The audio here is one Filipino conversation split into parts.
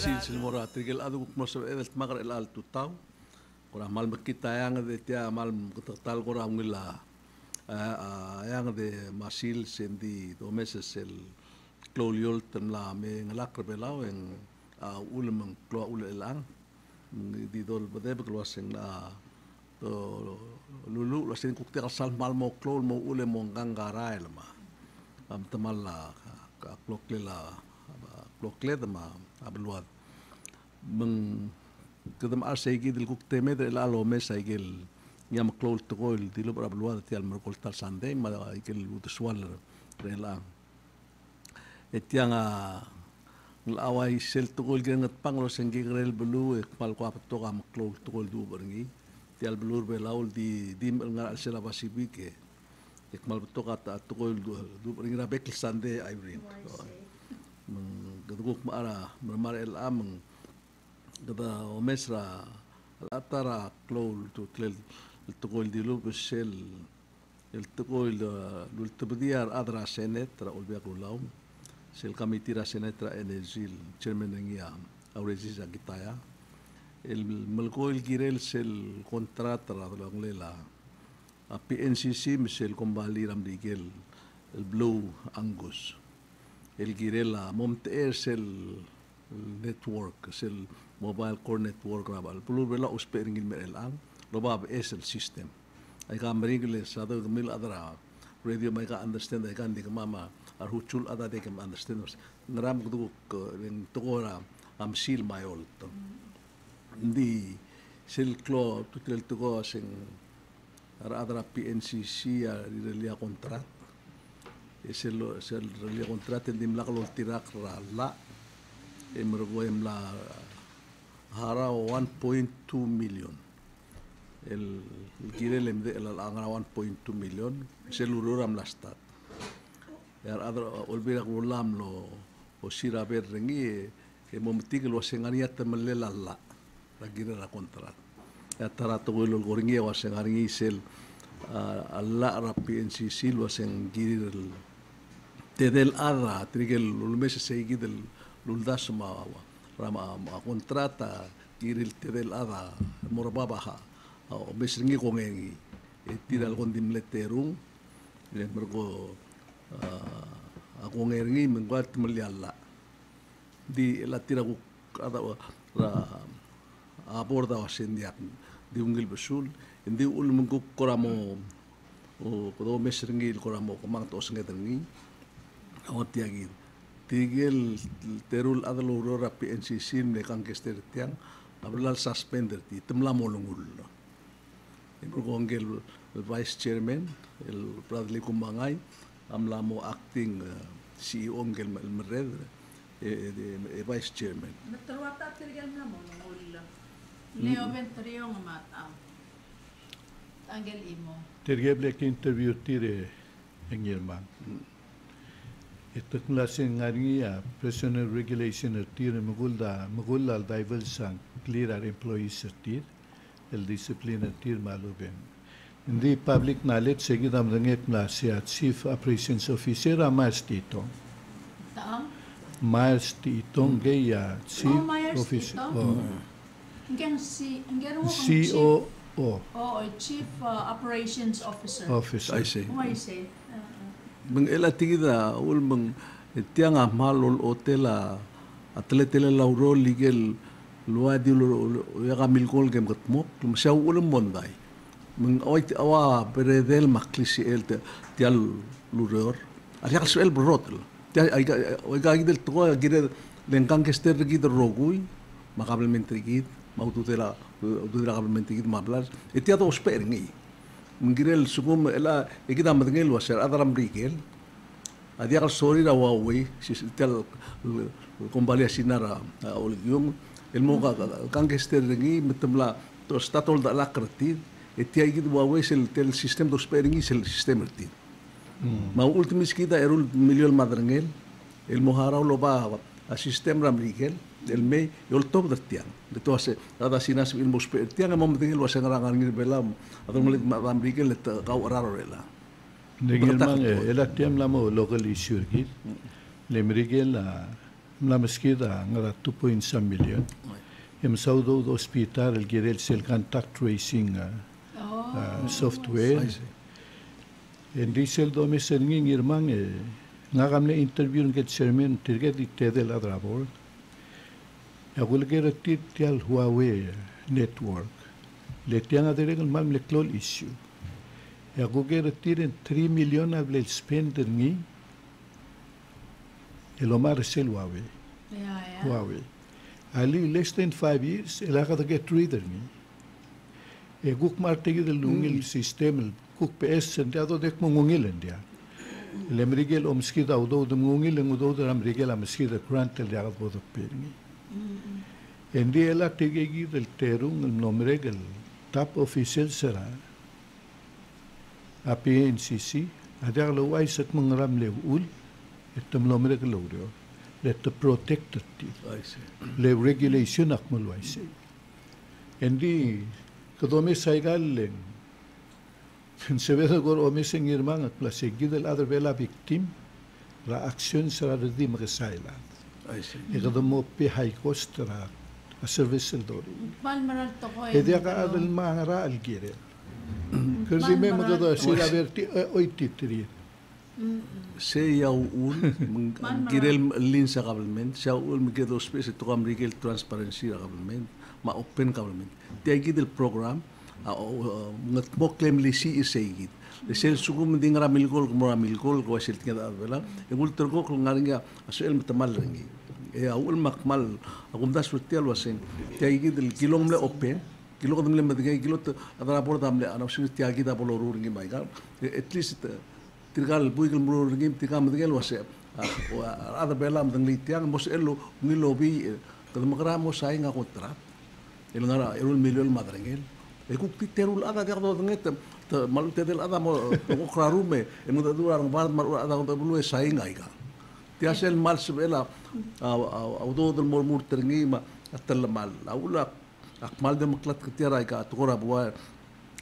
masil silmora trigel adu mo sa edel magar el alto tau kora mal makita yang de tia mal tal kora ngila yang de masil sendi do meses el kloliol tan la me ngalak belau en ulem klo ul elang di dol bade beklo sing la to lulu la sing kukte sal mal mo klol mo ule mo ngangara el ma am tamal la ka klokle la klokle ma abluad meng kedam arsegi dil kukte med el alo mesa igel yam klol to gol dilo abluad ti al merkol tal sande ma igel utsual rela etianga awai sel to gol gengat panglo sengi grel belu pal ko to kam klol to gol du berngi ti al blur belaul di ngal sela basibike ekmal to kata to gol du berngi ra bekel sande ibrin gaduguk maara mermar el ameng gada omesra alatara klol to tlel tugol di lu besel el tugol lul tbdiar adra senetra olbiak ulaum sel kamitira senetra energil chairman ngia aurezisa gitaya el melkoil girel sel kontrata la nglela a PNCC misel kombali ram digel el blue angus el girela momte el network el mobile core network rabal pulur bela uspering il melang lobab es el system ay ka meringle sa do mil adra radio may ka understand ay kan di mama ar huchul ada de kam understand ngaram gudu len togora am sil mayol to ndi sil klo tutel togo sing ar adra PNCC relia contract es el relia contract dim la lo tirak la emergoem la hara 1.2 million el girelem de la angara 1.2 million selururam la stat er adra olbira gulam lo o sira berrengi e momtik lo sengaria temelela la girela contract ya tarato lo goringi wa sengaringi sel alla rapi NCC lo seng giril tedel adra trigel lo mes seguid del luldas ma rama kontrata giril tedel adra morbabaha o mesringi kongengi tiral kondim leterung le mergo akongengi mengwat melialla di la tira ada aborda wasendiak di ungil besul indi ul menguk koramo o kodo mesringi koramo komang to sengedengi awatiagi tigel terul adalo rora PNCC ne kangkester tiang ablal suspender ti temla molungul Ngel vice chairman el Bradley Kumangay amlamo acting CEO ngel merred vice chairman Natarwata tigel na molungul Leo Venturio ngamatam Angel imo Tergeble ke interview tire engirman ito klase ngaringia personal regulation tire magulda diversan clear employees tir el discipline tir maluben hindi public knowledge segi dam rangek na siya chief operations officer Myers Tito Taam Myers Tito gaya chief officer COO Chief Operations Officer. I say I say. meng ela tigida ul meng tiang amal otela atletela lauro ligel luadi ya kamil kol gem katmok masya ulum bonday meng awa beredel maklisi el tial luror ariak suel brot tia ay gagidel to gide lengkang kester gide rogui makabel mentrigid maututela kabelmente gid mablas etia to speringi menggirel sugum ela ikida madengel wasar adaram rigel adia kal sori ra wawi tel kembali sinara oligium el moga kan gester ringi metemla to statol da lakrti etia gid wawi sel tel sistem do speringi sel sistem erti ma ultimis kita erul milion madengel el mohara lo ba a sistem ram rigel el me yol top da tiang de to ase ada sinas il mospe tiang am medengel wasa ngarangan ngir belam atau melit ram rigel le kau raro rela negel mang ela tiam la mo local issue git le rigel la la mesquita ngara 2.1 million. Em saudo do hospital el gerel sel contact tracing software. En diesel do mesel nging irmang ngagam le interview nget chairman tirget itedel adrabor. Agul gera tial Huawei network. Le tiang adereng mal le clol issue. Agul gera tiren 3 million able spender ngi. El Omar sel Huawei. Huawei. Ali less than 5 years, el aga get reader ngi. Guk martegi del lungil system, guk PS sentiado dek mungungil endia. El Amerigel omskida udo de mungungil en udo de Amerigel omskida grant el yagat bodo perni. Endi ela tegegi del terung el nomregel top official sera. APNCC, ada lo waisak mengram le ul, etam nomregel lo. Let the protected le regulation akmal waise. Endi kadome saigal se ve gor o missing irmang at plus gidel other vela victim la action sera de magasaila. E kadamo pe high cost ra a service el dori. Mal maral to ko. E dia ka adel mangara al gire. Kerzi me magado sila verti oititri. Se yau girel lin sa government, sa mikedo space to kam rigel transparency government, ma open government. Ti gidel program ngat mo claim lisi isegid. Le sel sugum ding ramilgol ko sel tinga bela. Egul tergo ko ngaringa asel matamal ringi. E awul makmal agum das futial wasen. Ti gidel kilom le open. Kilo kadam le madgay kilo adara por damle ana usi ti agida bolo ringi maiga. At least tirgal buigel muro ringi tikam madgay wase. Ada bela mdang tiang mos elo ngilobi kadam gramo sai nga kontra. El ngara el milyon madrengel. Ekuk terul ada gado nget malu tedel ada mo okrarume emuda dura bar mar ada bulu sai ngaiga. Ti asel mal sebela audo del murmur terngi ma atal mal aula akmal de maklat ketira ka tukora buar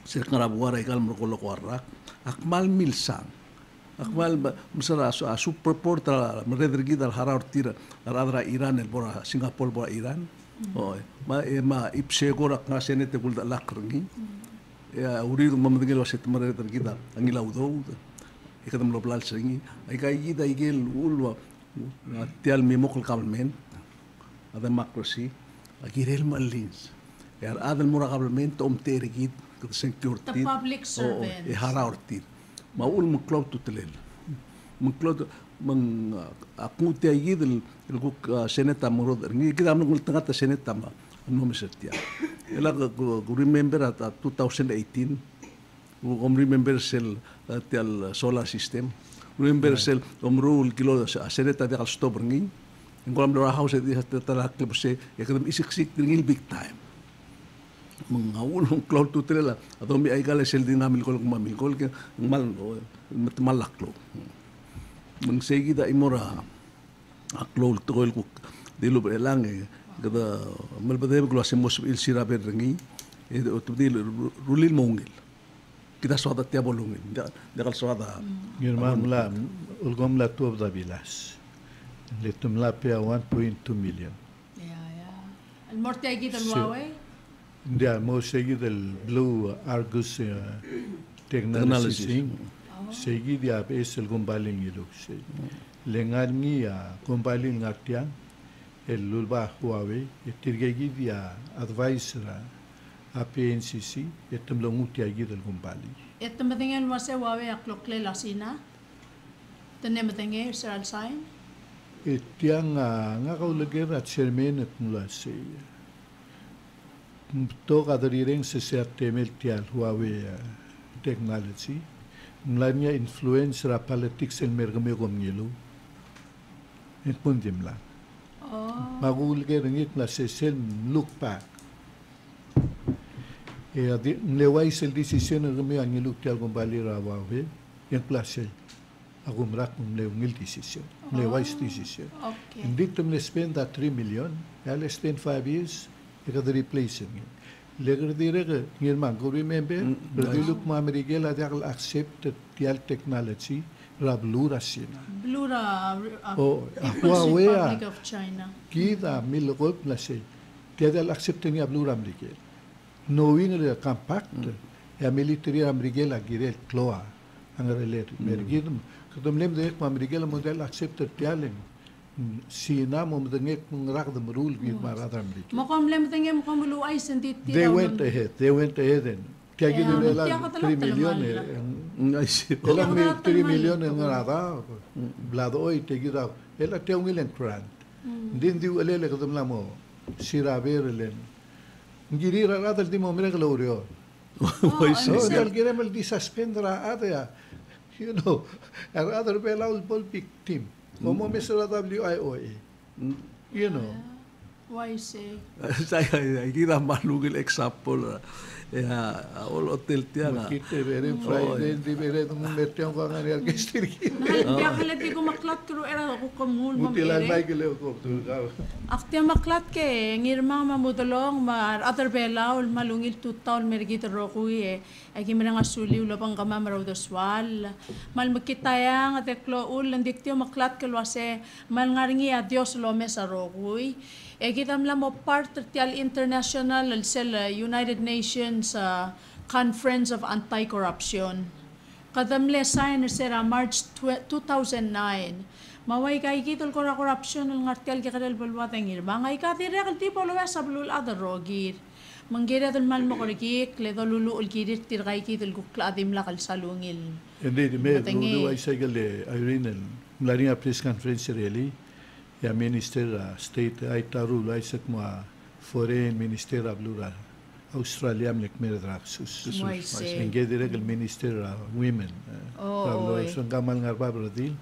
sirkara buar igal merkolo kwarak akmal milsang akmal misala super porta meredergi dal harar tira radra Iran el bora Singapore bora Iran oh ma ipse gora ngasene te bulda lakrengi ya urido mamdengel waset meredergi dal angila udo ikadam lo blal sengi ay kay gida igel ulwa tial mi mokol kabelmen ada macrosi agirel malins er adel muraqablement terigid sector The public servant. hara ortir maul muklot tutelel muklot mang aku te igid el guk seneta murod ngi kida amnul tangata seneta ma no mesetia ela go remember at 2018 remember sel tel solar system remember sel rule kilo seneta de stop ngi ngolam lo house di talak le se ekadam isik ngil big time mengawul cloud tu trela atau mi aikal sel dinamil kol mamil kol ke mal malak lo meng segi da imora aklo tol ku dilu belang kada mal bade ko asemos il sira berrengi e tu dil rulil mongil kita soda tia bolungin da kal soda German la ulgom la tu da bilas letum la pe 1.2 million. Ya. El mortegi del Huawei. Dia mo segi del Blue Argus technology segi dia es el gombaling ilu se lengarni a gombaling artian el lulba Huawei etirgegi dia advisor a PNCC etem lo muti agi del gombaling Etem betengen wase Huawei aklokle lasina. Tenem betenge seral sign. etiang nga kaulager at chairman at mula se to kadarireng se temel tial Huawei technology mlanya influence ra politics el mergame gomngilo et pundim la magulger ngit la se sel look back e adi lewais el decision ngame angilo tial gombali ra Huawei en place agumrak ngil decision lewais decision Okay. Hindi tumle spend that 3 million less than 5 years ikad replace it legar dire ngir man go remember berdiluk ma amerigel adal accept tial technology rablura sina. Blura, Oh, People's Huawei, Republic of China. Kita milokop na siya. Tiada accepte niya blura Amerikel. Knowing the compact, ya military Amerikel agirel kloa ang relet. Mergid, kadam lem dek ma Amerikel model accepte tialeng. Sina mo mdengek ngrak the rule gid marada Amerikel. Makom lem tenge makom bulu ay sendit They went ahead. They went ahead and tiagi Yeah, nila tiyak ka 3 talaga million talaman. I see. Ela Tiyak mi ka 3 talaman. million ang ngarada. Blado oy tegi daw. Ela tiang milen grant. Din di alele kadam la mo. Sira berelen. Ngiri ra ra di mo mire glorio. I see. So dal gire mal di suspendra ata ya. You know, rather bela ul ball pick team. Como mesra WIOA. You know. Why say? Saya kita malugil example. Ya, all hotel tiang. Makite bere Friday di bere tung mertiang ko ngani orchestra. Kaya kalati ko maklat kuro era ako kamul Mutilan mamere. bay kele ko tu ka. Aktia maklat ke ngirma mamudolong mar other bela ul malungil tutaw mergit rokui e ay kimera nga suli ulapang kama maraw doswal mal makitayang at eklo ul landiktio maklat ke luase mal ngaringi adios lo mesa rokui e kitam la mo part tial international al sel United Nations Conference of Anti-Corruption kadamle sign sera March 2009 maway kay kitol kora corruption ng ngartial ke kadal balwatang irba ngay katire kal tipo lo sa blul other rogir mangira dal mal mo korikik le dolulu ul kirir tir kay kitol kukla adim la kal salungil Hindi di me Matangi. rudo ay sa gale Irene mlari nga press conference really ya minister state ay taru ay sa mga foreign minister ablura Australia mlek meredraksus Why say? engge dire gal minister women Oh, Pablo oy. son gamal ngarba bradil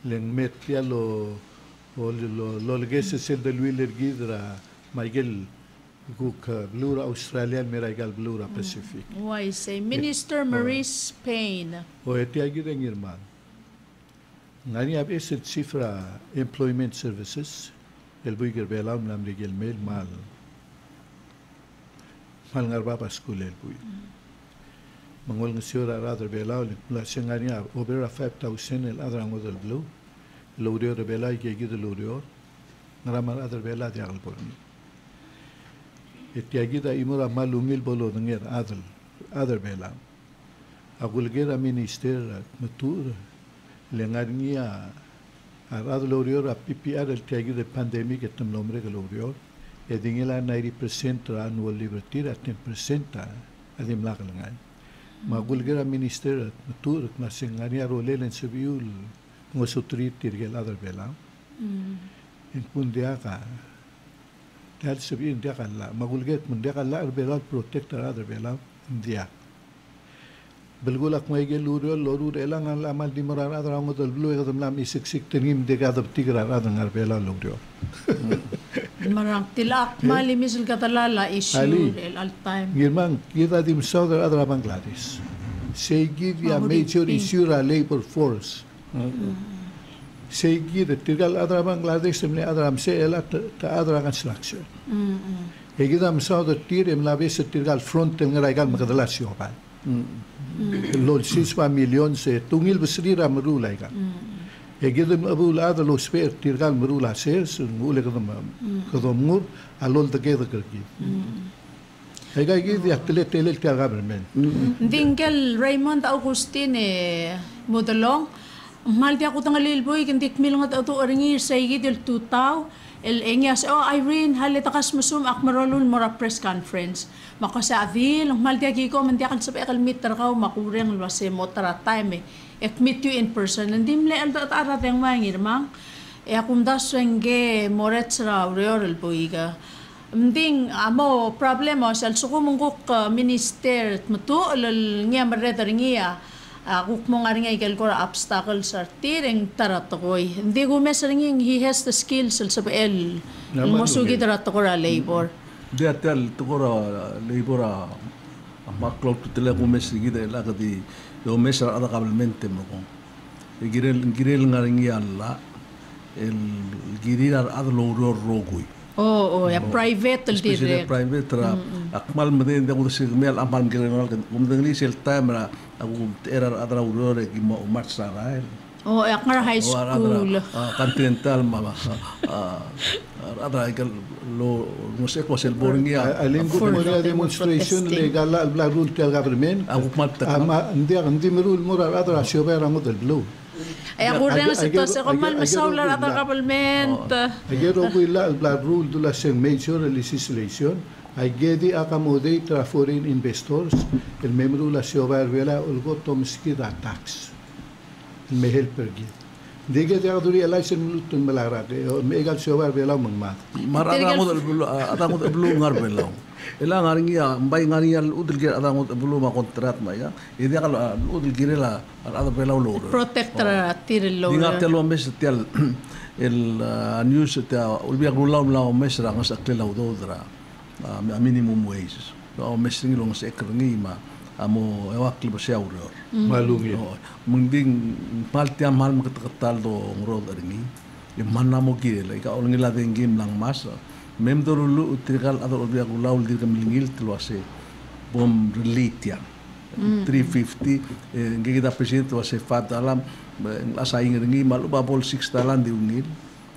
len metlia lo legese sel del willer gidra Michael Guk blura Australian meraigal blura Pacific why say Minister Maurice Payne o eti agi den irman ngani abe set cifra employment services el buiger belam lam rigel mail mal ngarba pa school el bui mangol ngsiora rather belaw la sengani over 5000 el adra ngodel blue lorio de bela ke gid lorio ngramar adar bela di agal polni eti agi da imura malumil bolo nger adar bela agul gera minister matur lengarnia arad lorio a PPR el tiagi de pandemic etam nombre ke lorio edingela 90% annual liberty at 10% adim lakalangay magul gera minister matur na sengania rolelen sebiul ngosutri tirgel adar bela in pundiaka dahil sabihin dia kala magulget mundia kala arbela protector adar bela dia belgulak may geluro lorur elang al amal di marar adar ngodol blu ekadam lam isiksik tingim de gadab tigra adar arbela loryo marang tilak mali misil katalala issue Ali. el all time girman kita dim saudar adar Bangladesh say give ya major issue a labor force say give the tigal adar Bangladesh temne adar am say ela ta adar construction egidam saudar tirem la vez tigal front ngaraigal makadalasyo pa lol 6 million se tungil besrira merulai kan egidam abul ada lo spare tirgal merula ses ngule kadam ngur alol together karki ega gidi atlet telel ka government Dingkel Raymond Augustine modalong mal dia ko tangalil boy kendik milngat auto oringi sa igidil tutaw el engyas Irene halitakas musum akmarolul mora press conference makasa avil mal dia giko man dia kan sabi akal meter ka makureng lwase motra time ek meet you in person ndim le al ara teng mangir mang akum daswenge moretsra reorel boyga Mending amo problema sa sukumungkuk minister mutu lol ngia marredar ngia kuk mo nga ringay kalkora obstacle sa tireng taratokoy. Hindi ko mesringing he has the skills sa el musugi taratokora labor. Dia tel tukora labor maklok tutela kumes gida la kadi do mesar ada kabelmente mo ko. Girel ngaringi alla el girir ada loro rogui. Oo, ya private tel especially dire. private ra akmal madin da ko sig mel amal general kan umdang li sel time ra aku era adra urore ki mo march sa rael Oh, ya ngar high school. continental ma adra ikal lo no sé ko sel boringia Alin ko mo na demonstration legal la rule tel government. aku matta Hindi merul mura adra siobera mo del blue. Ay ako rin sa sitwasyon ko man masawlar at government. Agero ko ila la rule dula sa major legislation. I get the accommodate foreign investors. El membro la siobera vela ulgo tomski da tax. El mehel pergi. Diga dia duri election mulutun malara ke megal siobera vela mangmat. marada ko del blue ngar belaw ela ngaringia mbay ngaringia udil ger ada ngot bulu ma kontrat ma ya ide kal udil ger la ada belaw lo Protector tiril di lo. ngar telo mes tel el news ta ulbi agulaw law mes ra ngas aklela udodra minimum wage o mes ngi long se ekrangi ma amo ewak libo sia uror Malungi. munding paltia mal makatal do ngro ringi mana mo gira ika olngi la dengim lang mas mem do lu utrigal ado olbi agulaw dir kam lingil tluase bom relitia 350 ngi kita presidente wase fat alam asaing ringi malu babol 6 talan di ungil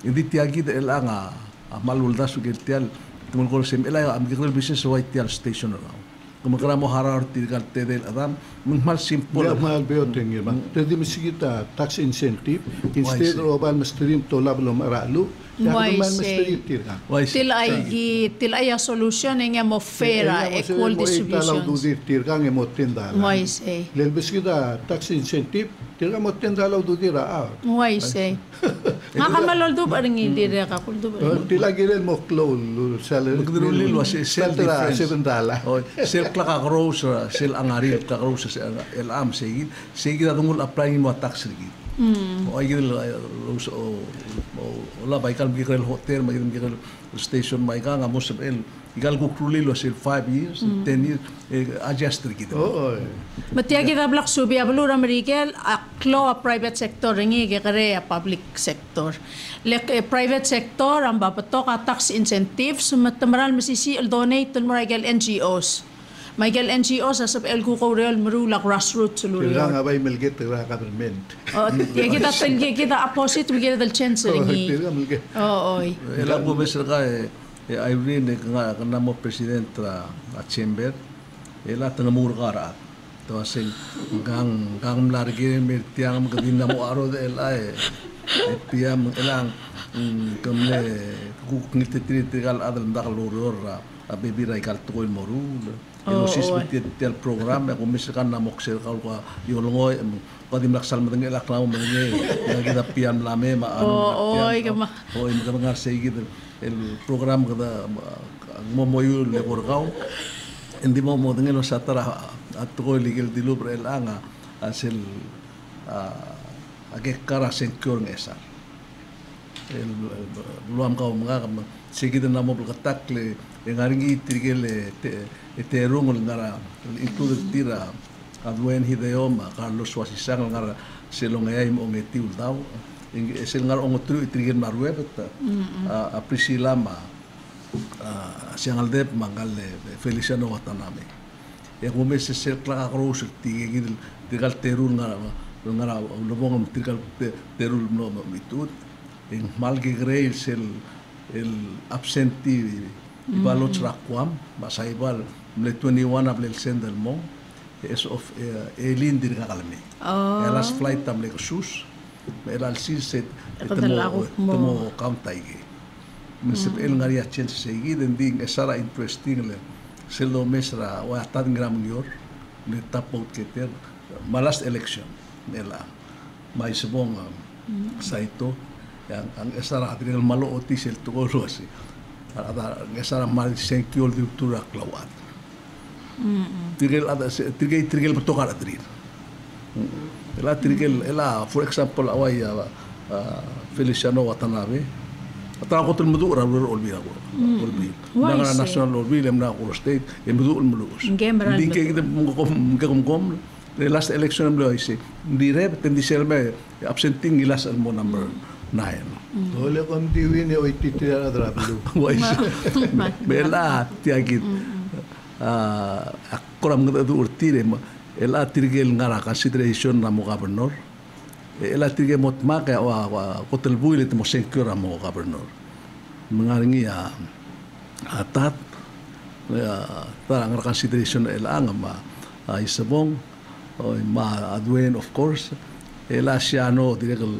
indi tiagi de elanga malul da sugetial tumul ko sem ela am gikrel business white station raw kumakara mo harar tirgal tedel adam mal simple Wala mahal ba yun tingin ba? Pwede mo sigita tax incentive instead of al mastream to lablo maralo. Why man say? mastream tirga. Til ay solution nga mo fair equal distribution. Dudir tirga ng mo tindala. Why say? Lel bisigita tax incentive tirga mo tindala dudira. Why say? Nga kamalol do ba rin dire ka kul do. Tila girel mo clone salary. Magdirulil was sel difference. $7. Oh, sel klaka gross sel angari ka gross el am segid atungul apply mo tax rigid. O ay gil la baikal gikrel hotel magid gikrel station maika nga mo el igal kukrulil was 5 years 10 years adjust rigid. Oo. Matiagi da blak subi ablura Merikel aklo a private sector ringi kare a public sector. Lek private sector ang bapatok a tax incentives matamaral masisi donate to Merikel NGOs. Michael NGOs as el kuko real marula grassroots Tirga lulu. nga ba milget tirga government. Oh, kita opposite we get the chance ringi. Tirga milget. Oo. Ela ko mesra ka Irene nga kanamo president a chamber ela tangamur kara to sing gang largi mer tiang magdinda mo aro de ela piam elang kamle ku ngite trigal adal ndakal loror abibira ikal to morul elo sisbit tel program ko mesra kan namok sel ka yolngoy padim laksal madang elak na mo kita piam lame ma o mga sige el program kada momoyul le borgao hindi mo dengelo sa tara at ko legal dilubra el anga asel age kara secure ngesa el luam ka mga sige na mo katakle ngaring itrigel terungol ngara include tira adwen hideoma Carlos Wasisang ngara selongay mo ngetiu daw sel ngar ongotru itrigel marwebet a Priscilla ma siang aldep mangale Feliciano Watanabe ya como ese sel clara cross tigil tigal terul ngara lobong tigal terul no mitut en malge grey sel el absentee Ibalo trakwam masaibal mle 21 ablel sendel mo es of elin dir kalme elas flight tam le sus elal silset temo kauntaige mesep el ngaria chance seguid ending esara interesting le selo mesra wa tan gram yor le tapot keter malas election nela mai sebong saito yang ang esara atril malo otis el tugolo asi ada ngesara mal senkiol di tura klawat tirgel bertokar atrir ela tirgel ela for example awaya Feliciano Watanabe atara ko tulmudu ra olbi nanga national olbi lemna ko state emdu ulmulus dinke kita ngom the last election lo ise direb tendiselme absenting ilas almo number nain. Ole kom diwin o ititira drablu. Wais. Bela tiagit. Akoram ngada du urtire ela tirgel ngara consideration na mo governor. Ela tirgel motma ka wa hotel buile mo secure mo governor. Mengaringi atat ngara consideration ela nga isabong ma adwen of course ela siano direkal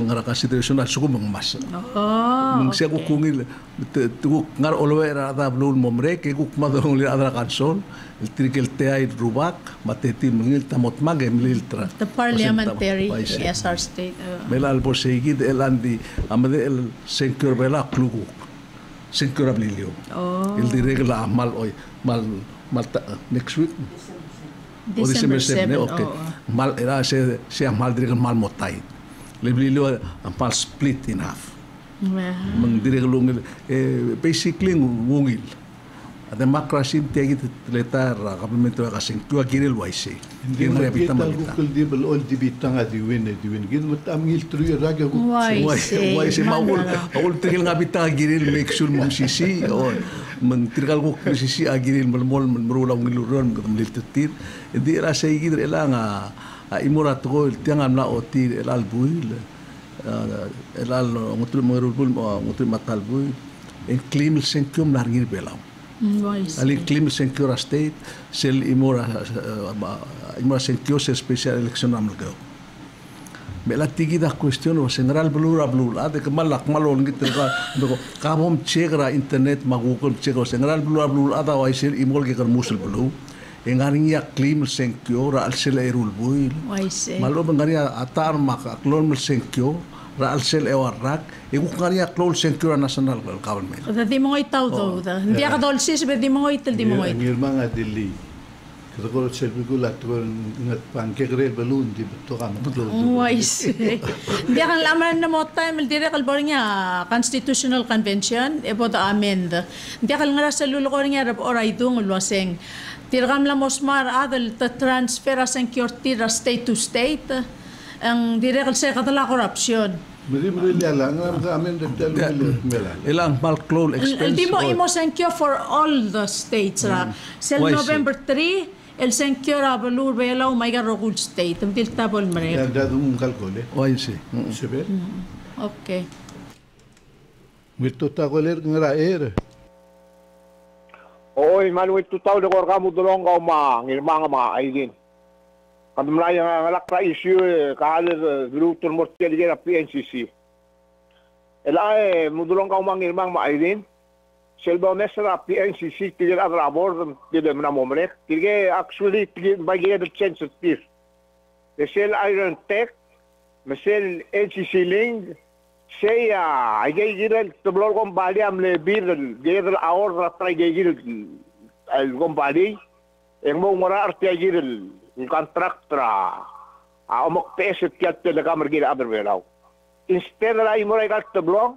ngara consideration na sukum mas mung siya kukungil tu ngar olwera da blul momre ke kuk madong li adra kanson el trikel teai rubak mateti mengil tamot magem liltra The parliamentary SR state. melal bo seguid elandi amade el secure bela klugu secure ablilio el direkal amal oi mal next week December 7. okay. Mal era siya mal direk mal motay. Liblilo mal split in half. Mang direk lungil basically ngungil. Ada makrasim tiagi letar kapimento kasing tua kiril waisi. Hindi mo kita gukul di bal all di bitang diwin. Gid mo tamil truy raga gukul. Waisi maul tigil nga bitang kiril make sure mong sisi o mentirkal ko sisi agiril malmol merula ngiluron ko mliltetir. Hindi ra sa igid ela nga imurat ko tiang amna otir elal buil. Elal ngutri merulbul ngutri matalbuil. En klimil senkum nargir belaw. Ali klim secure state sel imora secure se special election amlgo mela tigi da question o general blur ade kemalak malon gitu ka bom chegra internet magukul chegra general blur ada wa sel imol ke musul blue engari ya klim secure al sel erul buil malo ngari atar mak klon secure Raal sel ewarak, iku kanya close secure national government. Di mo itaw to, hindi ka dolsis, di mo ital di mo it. Ang irma nga dili. Kasi ko selbi ko lahat ko ngat pangkegrel balloon di beto ka matlo. Wise. Hindi ka laman na mo time dire kalbor niya constitutional convention about the amend. Hindi ka ngara sa lulo ko niya rap oray dung ulwaseng. Tirgam la mosmar adal ta transfer asang security state to state. Ang dire kalse katala korupsyon. Meri lang ang amin dagdalo mela. Ilang mal clone expense. Di mo imo senkyo for all the states ra. Sel November 3 el senkyo ra balur bela o may garogul state. Umtil tabol mare. Ya dado un calcole. Why see? Sebe. Okay. Mito tagoler ngara Oy, manuit tutaw de kor kamu dolong ka ngirma nga aidin. Kadumlay nga ngalakra issue kahalir grutur mortial gera PNCC. Ela mudulong ka mangirmang maaydin. Selba mesra PNCC tigil adrabor tigil manamomrek. Tigil actually tigil bagay the chance of this. The Shell Iron Tech, Mesel NCC Link, saya ay giral tublor kong bali am le bir giral awor ratray giral al kong bali. Ang mo mura arti giral kontraktra omok peset kiat talaga margil aberwelaw instead la imoray kat blog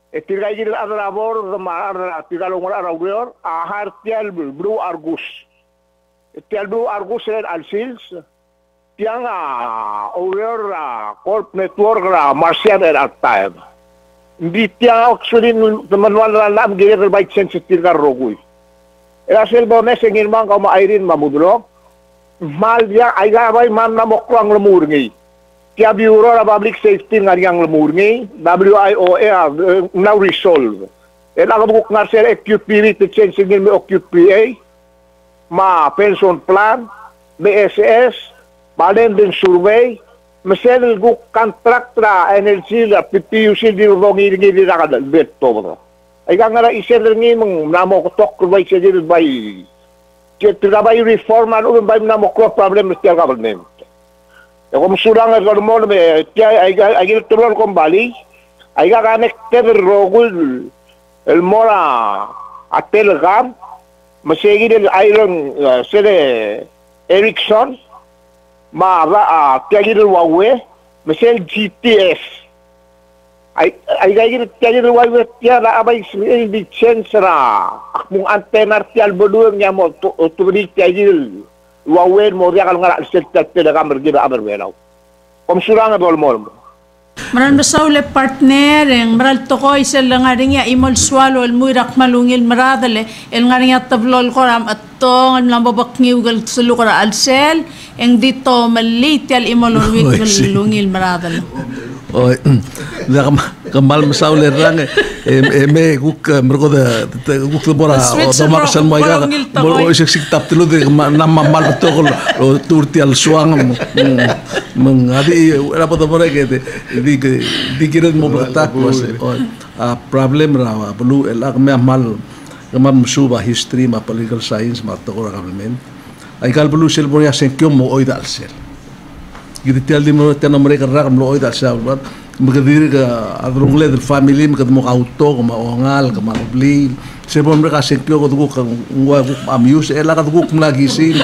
etirgay gil adrabor mar tigalong arawyor ahar tial blue argus tial blue argus red alsils tiang over corp network ra martial at time hindi tiang actually manual lam gil by sensitive ka rogoy erasel bo mesengin mang ka mairin mamudulok mal dia ay gabay man na mokro ang lemur ngi. Kaya Bureau of Public Safety nga yang lemur ngi, WIOA now resolve. El agabuk nga sir QPA to change ngin may QPA, ma pension plan, BSS, balen din survey, masel guk contract ra energy la PPUC di rongi ngi di rakadal beto mo. Ay nga ra isel ngi mong namo ko tok bay siya di bay Trabay reform ano ba na mo ko problem sa government. E kung sulang ang mo me ay tulon ko bali ay connected rogul el mora at telegram masigi del iron sele Ericsson ma tiagir Huawei masel GPS ay tiagir Huawei tiya na abay di chance ra mung antena tial boduang nya mo tubri tiagir Huawei mo dia kalau ngara seltat talaga margiba aberwelaw kom suranga dol mo Maran masaule partner ang maral tokoy sa langaring ya imol swalo al muirak malungil maradale el ngaring ya tablol koram at tong ang lambabak ngiugal sulukara al sel ang dito malit al imol malungil maradale. Oh, kamal masaule rang me guk mergo da guk bora otomasan mo iga mo isik tap tulu de nam mal betul turti al suang meng adi apa to bora ke di kira mo bertak was problem ra belu elak me mal kamam suba history ma political science ma to government ai kal belu sel boya sen kyo mo oida al sel gitu tial di mo tena mereka rakam lo oida sel magdiri ka adrungle del family magdamo ka auto ka maongal ka mabli sebon mereka sekyo ko duguk ngwa guk amuse ela ka duguk mlagisin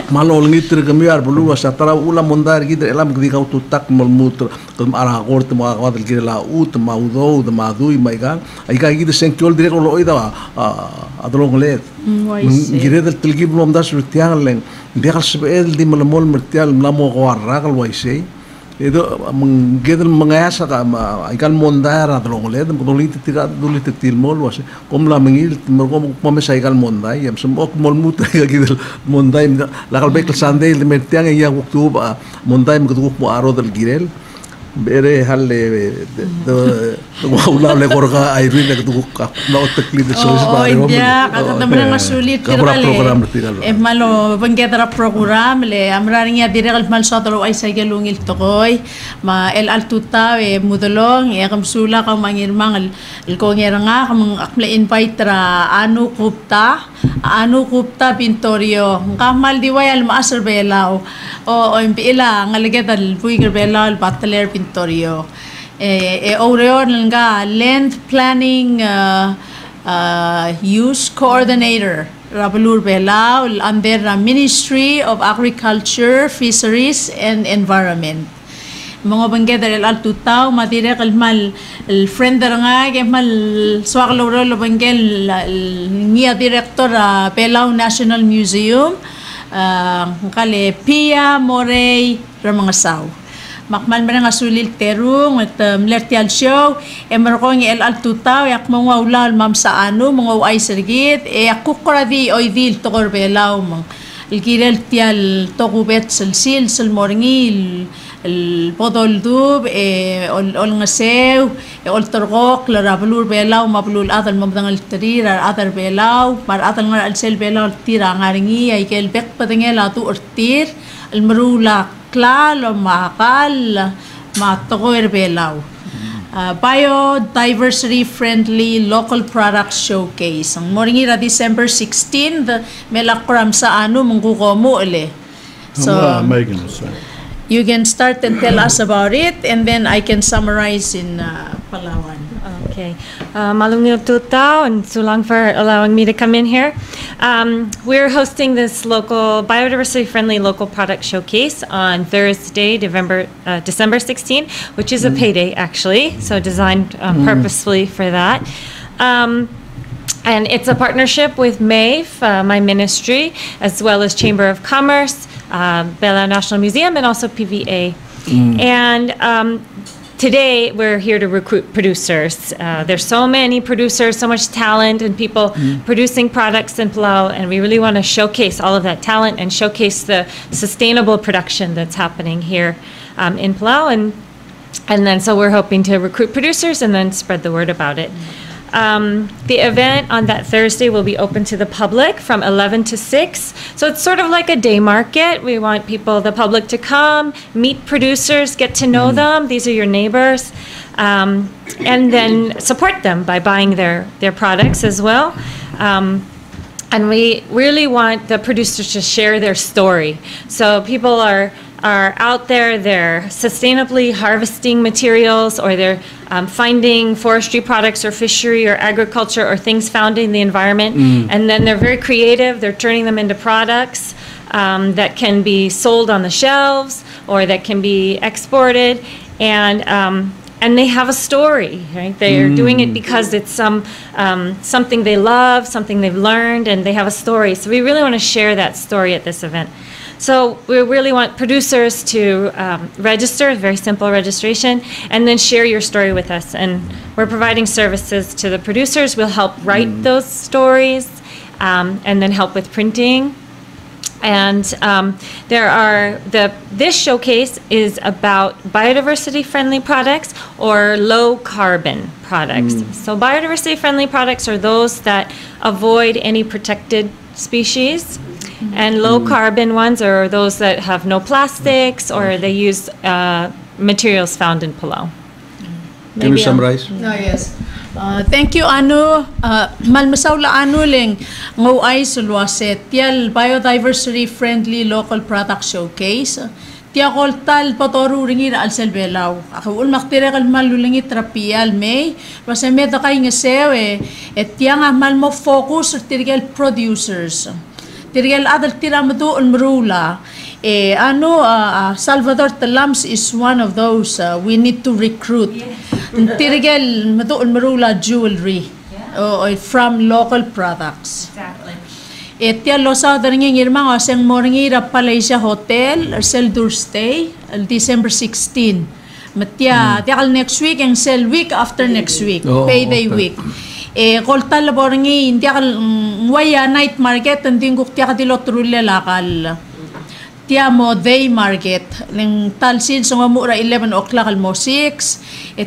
malo ngitr ka miar bulu sa tara ula mondar gidre ela magdi ka auto tak malmutra ka ara kort mo ka wadel gila ut maudo de madui maiga ai ka gidre sekyo dire ko lo oida adrungle gire del tilgib lo mdas rutiang leng dia sebel di malamol mertial mlamo ko arragal waisei itu menggedan mengayasa ka ikan mondar atau ngoled dulit tiga dulit tilmol was komla mengil mergo pamesa ikan mondai yam semok mol muta gitu mondai lakal bekel sandai lemetiang ya waktu mondai mengeduk mo aro del girel bere halle wala le korga Irene nagduguk ka na otakli de so sa pare mo ya kata temen masulit program malo bangedra program le amraring ya direct mal sotro ay sa galungil tokoy ma el altuta mudolong ya kamsula ka mangirmang el kongera nga kam akle invite ra anu kupta pintorio kamal diway al maasar belao o impila ngaligedal puiger belao al bataler pintorio Oreo nga land planning use coordinator Rabulur Belao under the Ministry of Agriculture, Fisheries and Environment. Mga banggeda el altutaw matire kalmal el friend nga kemal swaklo lo banggel niya director Belao National Museum kale Pia Morey Ramangasaw. Makman ba nga sulil terung at mlertial show merkong el altutaw yak mga ulal mam sa ano mga ay sergit akukradi oidil tokor Belao mang ilkirel tial tokubet silsil silmorngil el podol dub ol ngasew ol torgok la rabulur Belao mablul adal mamdang altrir adal Belao mar adal nga alsel Belao tira ngaringi ay kel bek padengel atu ortir el marula klalo makal matokoy Belao. Biodiversity friendly local products showcase. Ang moringira December 16 melakram sa ano mungkukomo uli. So you can start and tell us about it and then I can summarize in Palawan. Okay. Malungil Tutao and Sulang for allowing me to come in here. We're hosting this local biodiversity-friendly local product showcase on Thursday, December 16, which is a payday actually, so designed purposefully for that. And it's a partnership with MAVE, my ministry, as well as Chamber of Commerce, Belao National Museum, and also PVA. And today, we're here to recruit producers. There's so many producers, so much talent, and people producing products in Palau, and we really want to showcase all of that talent and showcase the sustainable production that's happening here in Palau. And then so we're hoping to recruit producers and then spread the word about it. The event on that Thursday will be open to the public from 11 to 6. So it's sort of like a day market. We want the public to come, meet producers, get to know them. These are your neighbors. And then support them by buying their products as well. And we really want the producers to share their story. So people are out there, they're sustainably harvesting materials, or they're finding forestry products or fishery or agriculture or things found in the environment. And then they're very creative, they're turning them into products that can be sold on the shelves or that can be exported. And they have a story, right? They're doing it because it's something they love, something they've learned, and they have a story. So we really want to share that story at this event. So we really want producers to register, very simple registration, and then share your story with us. And we're providing services to the producers. We'll help write those stories and then help with printing. And this showcase is about biodiversity-friendly products or low-carbon products. So biodiversity-friendly products are those that avoid any protected species, and low-carbon ones are those that have no plastics or they use materials found in Palau. Can you summarize? No, yes. Thank you, Anu. Malmasaw la Anu ling ngaway sulwaset tial biodiversity friendly local product showcase. Tia koltal patoru ringi al selbelaw. Ako ulmaktire kal malulingi trapial may. Basta meta kay ngasew tia nga mal mo focus tirgel producers. Tirgel adal tiramadu ulmrula. Salvador Talams is one of those we need to recruit. Tirigel matuon marula jewelry from local products. Exactly. Tia losa daringin irmang aseng moringira Malaysia Hotel sel stay December 16. Matia tiakal next week and sell week after next week, payday week. Koltal boringi tiakal waya night market tinguk tiakal dilot rulle lakal. Tiamo day market ning talsin so mura 11 o'clock al mo 6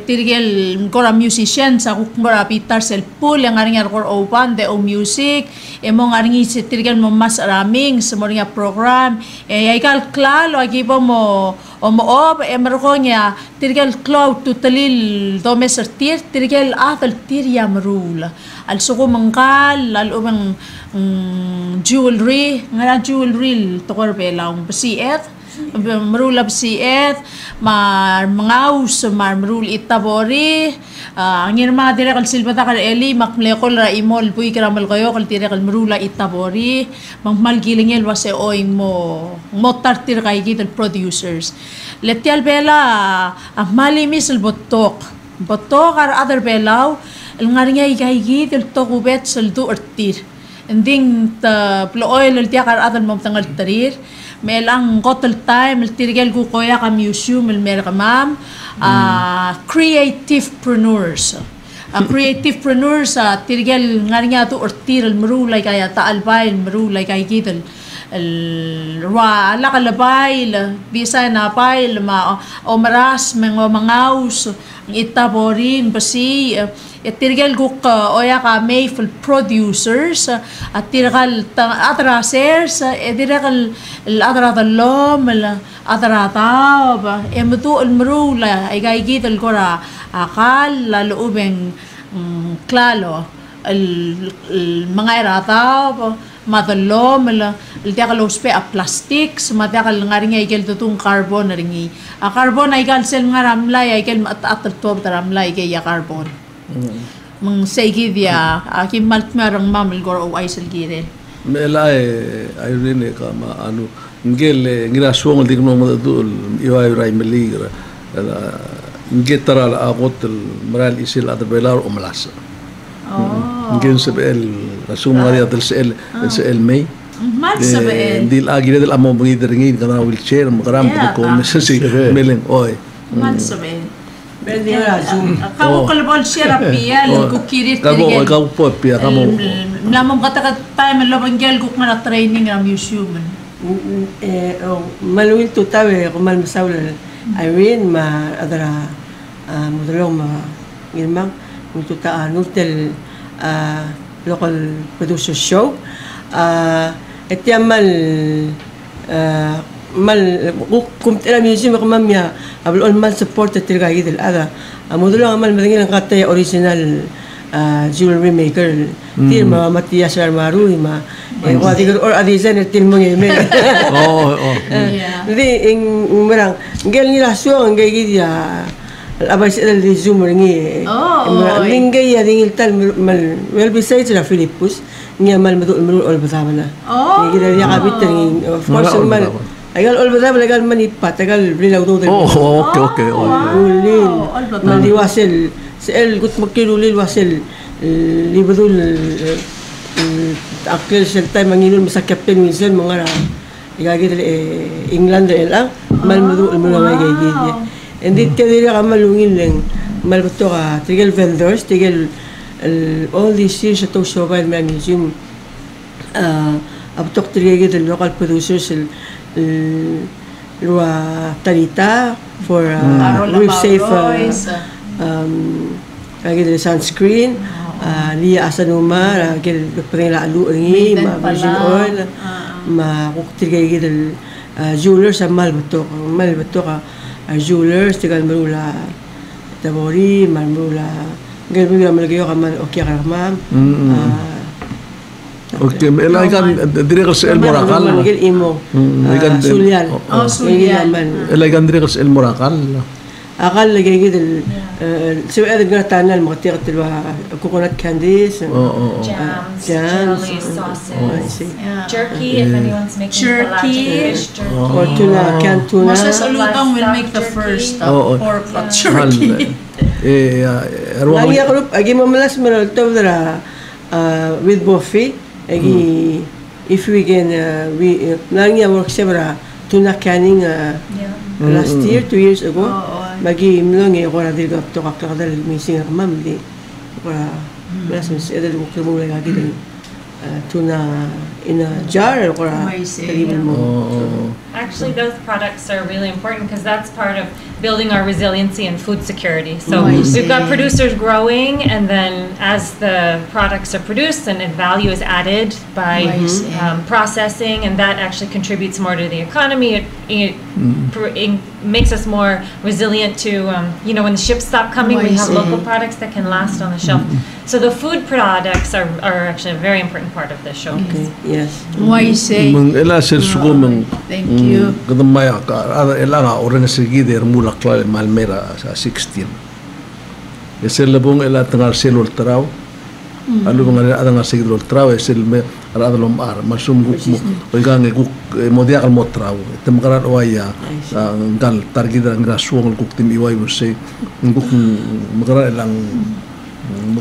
tirgel gora musician sa gora pitar sel pool ang aring ar open de o music mo aring si tirgel mo mas raming sa moringa program ay kal klalo agibo mo o mo ob merko nya tirgel cloud to talil domeser tirgel atal tiryam rule al suko mangkal al umang jewelry nga jewelry to korbelang basiet marula basiet mangaus marul itabori angin mga dire kal silbata kal eli makmlekol ra imol puy karamal kayo kal dire kal marula itabori mangmalgiling el wase oing mo motartir kay gid producers letial bela malimis el botok ar other belaw el ngaringa igay el tokubet seldu artir ending ploy el tiakar adal mom tangal tarir melang kotel time el tirgel ku koya ka museum el merkamam creativepreneurs tirgel ngaringa tu ortir el marulay kaya taalbay el marulay kay gidel el ala kalabay bisa na pay ma omaras mangaus itaborin basi tirgal guk oya ka may full producers at tirgal atrasers tirgal adra dalom adra tab emtu almrula ay gaigit el gora akal laluubeng klalo el mga irataw madalom el tiakal uspe a plastics matiakal ngaringa igel tutong carbon ringi a carbon ay gal sel ngaramlay ay kel at tob taramlay kay ya carbon mang segi dia akim maltmerang mamel gor o ay selgire mela ay rene ka ma anu ngel ngira suong digno ma dul iway ray meligra ngetara la agot maral isil at belar o malasa ngin sebel rasum maria del sel may mal sebel dil agire del amo bngi dringin kana wheelchair makaram ko messi meleng oy mal sebel Kamu kalbol siya rapia ko kirit kamo ikaw po pia kamo lamang katakat time labanggel ko na training ng museum maluil to tawe ko malmasaw Irene ma adara modalong ma ngirmang mututa nutel local producer show etiamal mal kumt ila museum ko mamya abul mal support tirga idel ada modalong mal madingin ang katay original jewelry maker tir ma Matias Armaru ma wadigar or adisan tir mo ngeme jadi ing merang ngel ni rasyo ngay gidya abay sa di zoom ngi lingay ya dingil tal mal well besides la Philippus niya mal madu ol batama na gidya ya kabit ng of course mal agal ol batama agal manipat agal bilaw do okay ulil mal diwasel sel gut makilulil wasel libadul akil sel tay manginul sa captain minsan mga igagid England lang malmadu malmay gayid and it kadira ka malungin lang malbato ka tigel vendors tigel all these years to Showbile Museum abtok tigel the local producers Lua Tarita for real safe kagid sunscreen Lia Asanuma kagid prenla alu ringi ma virgin oil ma kuktigay gid jewelers sa malbato ka jewelers tigal marula tabori marula gawin mo malagayo ka man okay ka ma'am okay elay kan dire ka sa El Moracal magil imo sulyal sulyal elay kan dire ka sa El Moracal akal lagay gid so edgar tanal makatirat coconut candies jams, jelly, sauces, jerky if anyone's making jerky, fish jerky. Or tuna, canned tuna. Moses Alutong will make the first pork jerky. Lagi ako agi mamalas manalto dara with buffet agi if we can we lagi work sebra tuna canning last year 2 years ago magi imlong ko ra dito to kakadal missing mamli ko last month edad ko mo lagi din tuna in a jar or actually those products are really important because that's part of building our resiliency and food security. So we've got producers growing, and then as the products are produced and value is added by processing, and that actually contributes more to the economy. It makes us more resilient to, when the ships stop coming, we have local products that can last on the shelf. So the food products are actually a very important part of this showcase. Okay, yes. Why say? Thank you. Kadamaya ka elanga orange sigide mula klale Malmera sa 16. Esel labong ela tangar selol traw. Alu mga adang sigidol traw esel me aradlom ar masum guk mo oigang guk modia kal motraw. Temkaran oya gal targida ngra suong guk tim iway usay guk magara elang So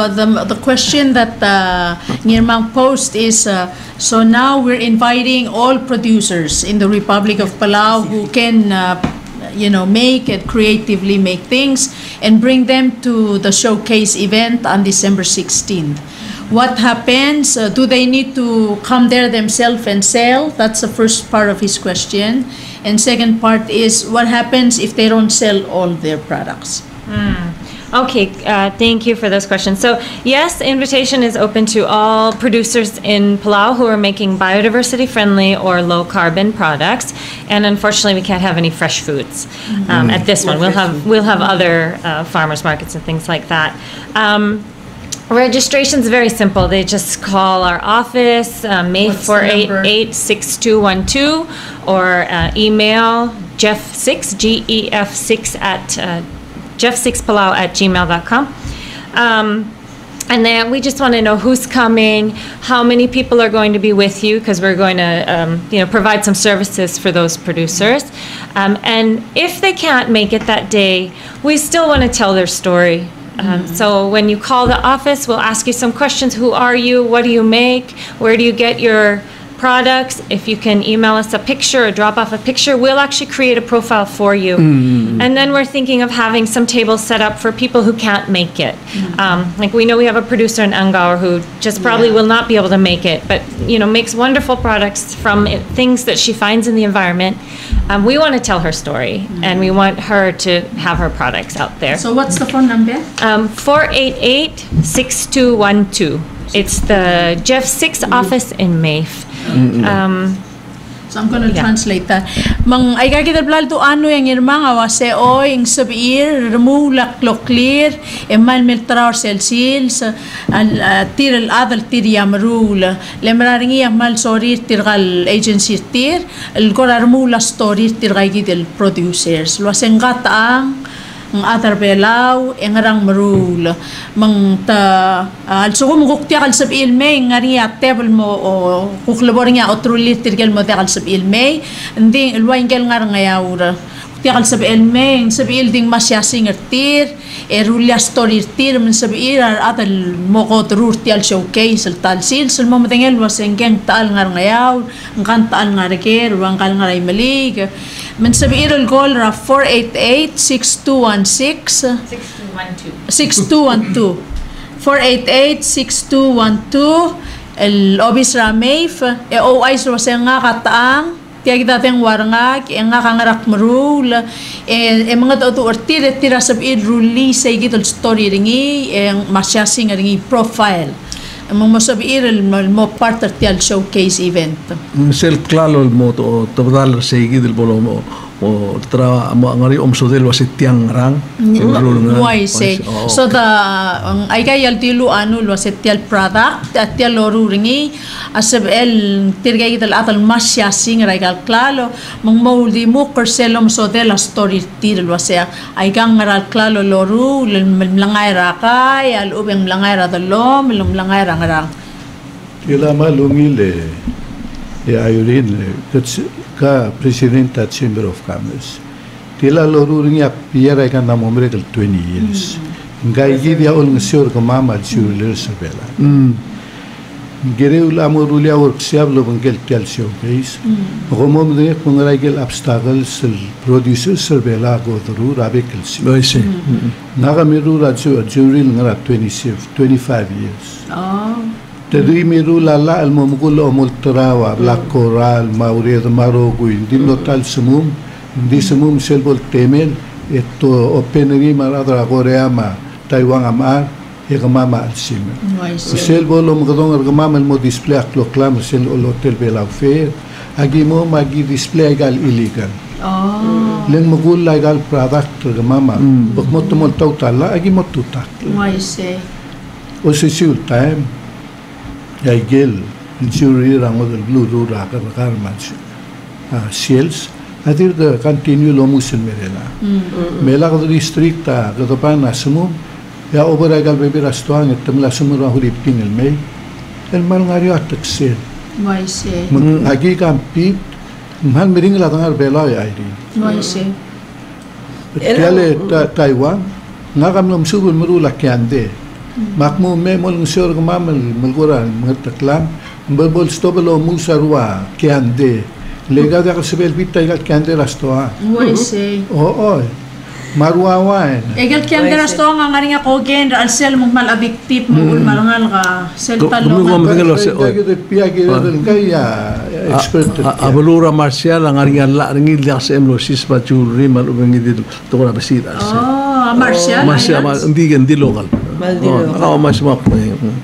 the question that Ngirmang posed is, so now we're inviting all producers in the Republic of Palau who can make and creatively make things and bring them to the showcase event on December 16th. What happens? Do they need to come there themselves and sell? That's the first part of his question. And second part is, what happens if they don't sell all their products? Okay, thank you for those questions. So yes, invitation is open to all producers in Palau who are making biodiversity friendly or low carbon products. And unfortunately, we can't have any fresh foods at this one. We'll have other farmers markets and things like that. Registration is very simple. They just call our office, May 488-6212, or email Jeff6, GEF6 at Jeff6Palau@gmail.com. And then we just want to know who's coming, how many people are going to be with you, because we're going to provide some services for those producers. And if they can't make it that day, we still want to tell their story. So when you call the office, we'll ask you some questions. Who are you? What do you make? Where do you get your products? If you can email us a picture or drop off a picture, we'll actually create a profile for you. And then we're thinking of having some tables set up for people who can't make it. Like we know we have a producer in Angaur who just probably will not be able to make it, but makes wonderful products from things that she finds in the environment. We want to tell her story, and we want her to have her products out there. So what's the phone number? 488-6212. It's the Jeff6 office in Maeve. So I'm going to translate that. Mang ay kakitablal to ano yung irmang awase o yung sabir remula kloklir emal miltrar selsil tir al adal tir yamrul lemraringi amal sorir tirgal agency tir el korar remula story tirgai gidel producers lo sengat ang other belaw engrang marul mang ta also mo guktiya kal sab ilmay ngari table mo o kuklabor nga otro liter gel mo kal sab ilmay ndi elwain gel ngar ngayawra tiakal sabiil meng, sabiil ding masyasing ertir, rulia story ertir, men sabiil atal moko terur tial showcase, al tal sil, sul mamatengel wasengkeng taal ngar ngayaw, ngkan taal ngareker, wangkal ngaray malig, men sabiil al goal ra 488-6216, 6212, 488-6212, el obis ramef, OIs waseng nga kataang, tiya kita tayong warangag, nga kangarak marul, mga tauto tira sabihin ruli sa igit story ringi, masyasing ringi profile. Mga masabihin mo part of the showcase event. Self klalo mo to tabdal sa igit bolo mo o tra mo ngari omsodel wasitiang rang. Why say? So the ay kayal tilo ano wasitial product at tial loru ringi asabel tirgay kita atal masyasing raigal klalo mang moldi mo perselom so de la story tir wasya ay kang ngaral klalo loru mlangay rakay al ubeng mlangay radalom mlangay rangarang. Tila malungile ayurin ka presidenta Chamber of Commerce. Tila loruring ya piyara kan na momregal 20 years. Ngai gidia ol ngsior ka mama chuler sabela. Gere ula morulia workshop lo bangel tel showcase. Romom de kungraigel obstacles producers sabela go through rabekel si. Loise. Naga miru rajo juril ngara 25 years. Oh. Tadi miru lala al momukul omul terawa black coral mauria marogu indi notal semum di semum selbol temel itu openeri maradra koreama Taiwan amar egamama al sim selbol omgadong egamama mo display aklo klam sel hotel bela fair agi mo magi display gal illegal len mogul legal product egamama bokmot mo tawtala agi mo tutak Why say? O sisul time Yaigel, jury rang mag blue rura karman sales. Adir the continue lomusin merela. Mela ka district ta katapan na sumum. Ya oberagal bebe rastuang et tamla sumura huli pingel may. El mal ngari atak sel. Why say? Agi kampit. Man mering la tangar bela ya iri. Why say? Tiale Taiwan. Ngakam nom subul merula kiande. Makmo me mol ngsior gmamal malgura magtaklam mbol stobelo musarwa kiande lega ga sebel bitta gal kiande rastoa Why say? o marwa wain Egal kiyan ka rasto nga nga rin ako gen al sel mong malabiktif mong marangal ka sel talo expert Abalura Marcial ang ariyan la ringil dak sa emlosis pa jewelry mal ubeng idil to ko na basita. Marcial hindi local. Ako mas map.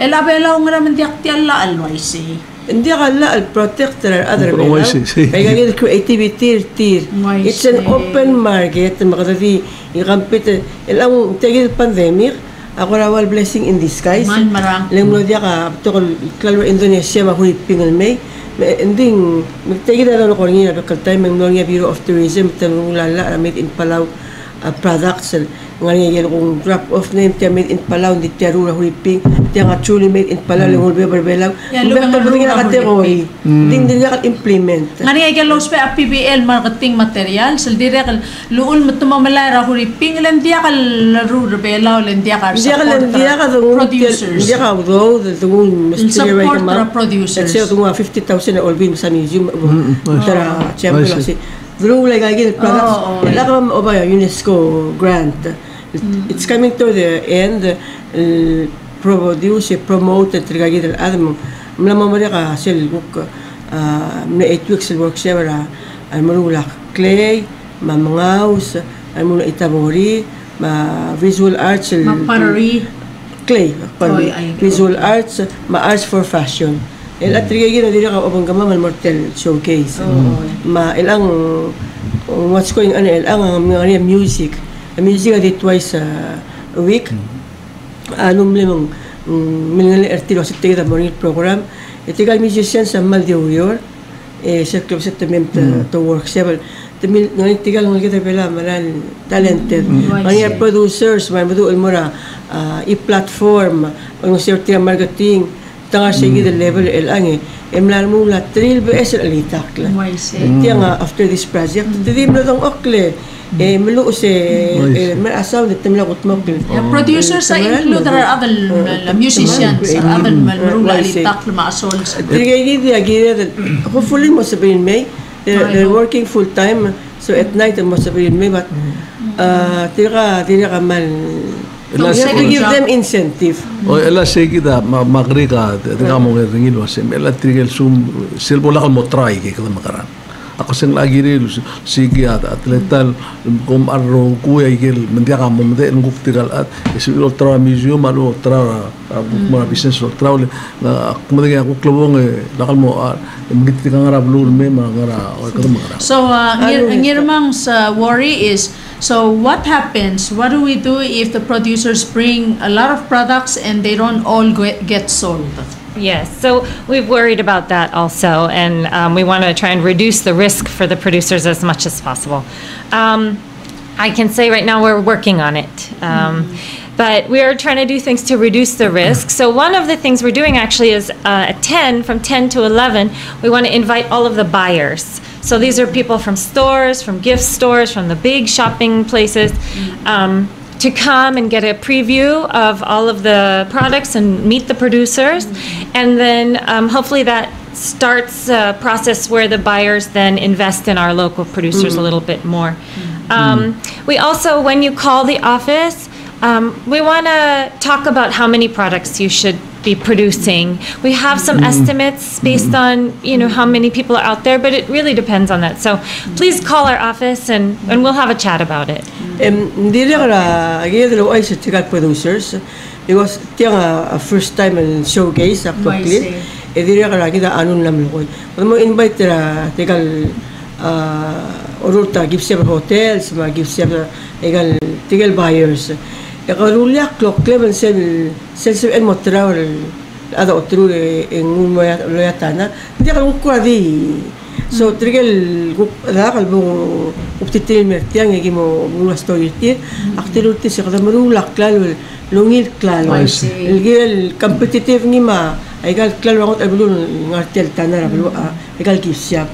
Elabela nga naman diak ti alla alway say. Hindi ka la al protector other Oh, I way. see. Kaya ganyan creativity tir. It's an open market. Makatati ikampit. Ilang tigil pandemic. Ako rawal blessing in disguise. Man marang. Lang mo diya ka. Tukol kalwa Indonesia mahulip pingal may. Ending magtigil na lang ako rin yung time ng Bureau of Tourism. Tanong lala made in Palau products. Ngayon kung drop off name tiya made in Palau di tiya rura huliping tiya nga truly made in Palau yung hulbe barbelaw Lugang rura kategory din niya ka-implement Ngayon los pa PBL marketing material sel direk luul matumamalara huliping lan diya ka rura belaw lan diya ka producers diya ka though tungun support the producers let's say tungun 50,000 na olbin sa museum tara champion kasi Drew like again products. Lakam obaya UNESCO grant. It's coming to the end. Produce promoted regarding adam. Mlamamari ka sel book. Na 8 weeks work severa. Almanula clay, mamangaws, almuna itabori, visual arts, clay, visual arts, arts for fashion. At rigigin na dito ka obang gamaman mortel showcase. Ilang what's going on ilang mga music. Music at twice a week. Anong limang mga artilo sa tigil morning program. Itigal musicians sa Maldiurior. Sa club sa tamim to work several. Ngayon tigal mga kita pala maral talented. Mga producers, mga maduol mo na i-platform, mga sirtiya marketing. tanga sige the level elange emlan mo la trail bes alitak la tiang after this project tidim na tong okle melu se mer asaw de temla kutmok producers are include there are other musicians other marula alitak ma sols digay gidi hopefully mo sabihin may they're working full time so at night mo sabihin may but tira ka man you have to give them incentive. Ela seguida magriga tinga mo ringil wasem ela trigel sum silbola kal motrai ke kada makaran. Ako sing lagi rin sige atletal kom arro kuya igel mendia ka mo de nguk tigal at isul ultra museum alo ultra mo business ultra na mo de ako klubong lakal mo mgit ka ngara blue me ngara kada makaran. So ngirmang's worry is so what happens? What do we do if the producers bring a lot of products and they don't all get sold? Yes, so we've worried about that also, and we want to try and reduce the risk for the producers as much as possible. I can say right now we're working on it. But we are trying to do things to reduce the risk. So one of the things we're doing actually is at 10, from 10 to 11, we want to invite all of the buyers. So these are people from stores, from gift stores, from the big shopping places, to come and get a preview of all of the products and meet the producers. And then hopefully that starts a process where the buyers then invest in our local producers a little bit more. We also, when you call the office, we want to talk about how many products you should be producing. We have some estimates based on how many people are out there, but it really depends on that. So please call our office and we'll have a chat about it. Producers, it was a first time in showcase actually. Invite Orota gives them hotels, gives them tigal buyers. Ekalulia clock level sel en motravel ada otru en loyatana. Dia kalau kuradi. So tigal da kalbo uptitil mertiang egi mo story ti. Aktiluti se kada marula klal lungil klal. El gel competitive ni ma egal klal wangot abulun ngartel tanara bulu egal gifsiap.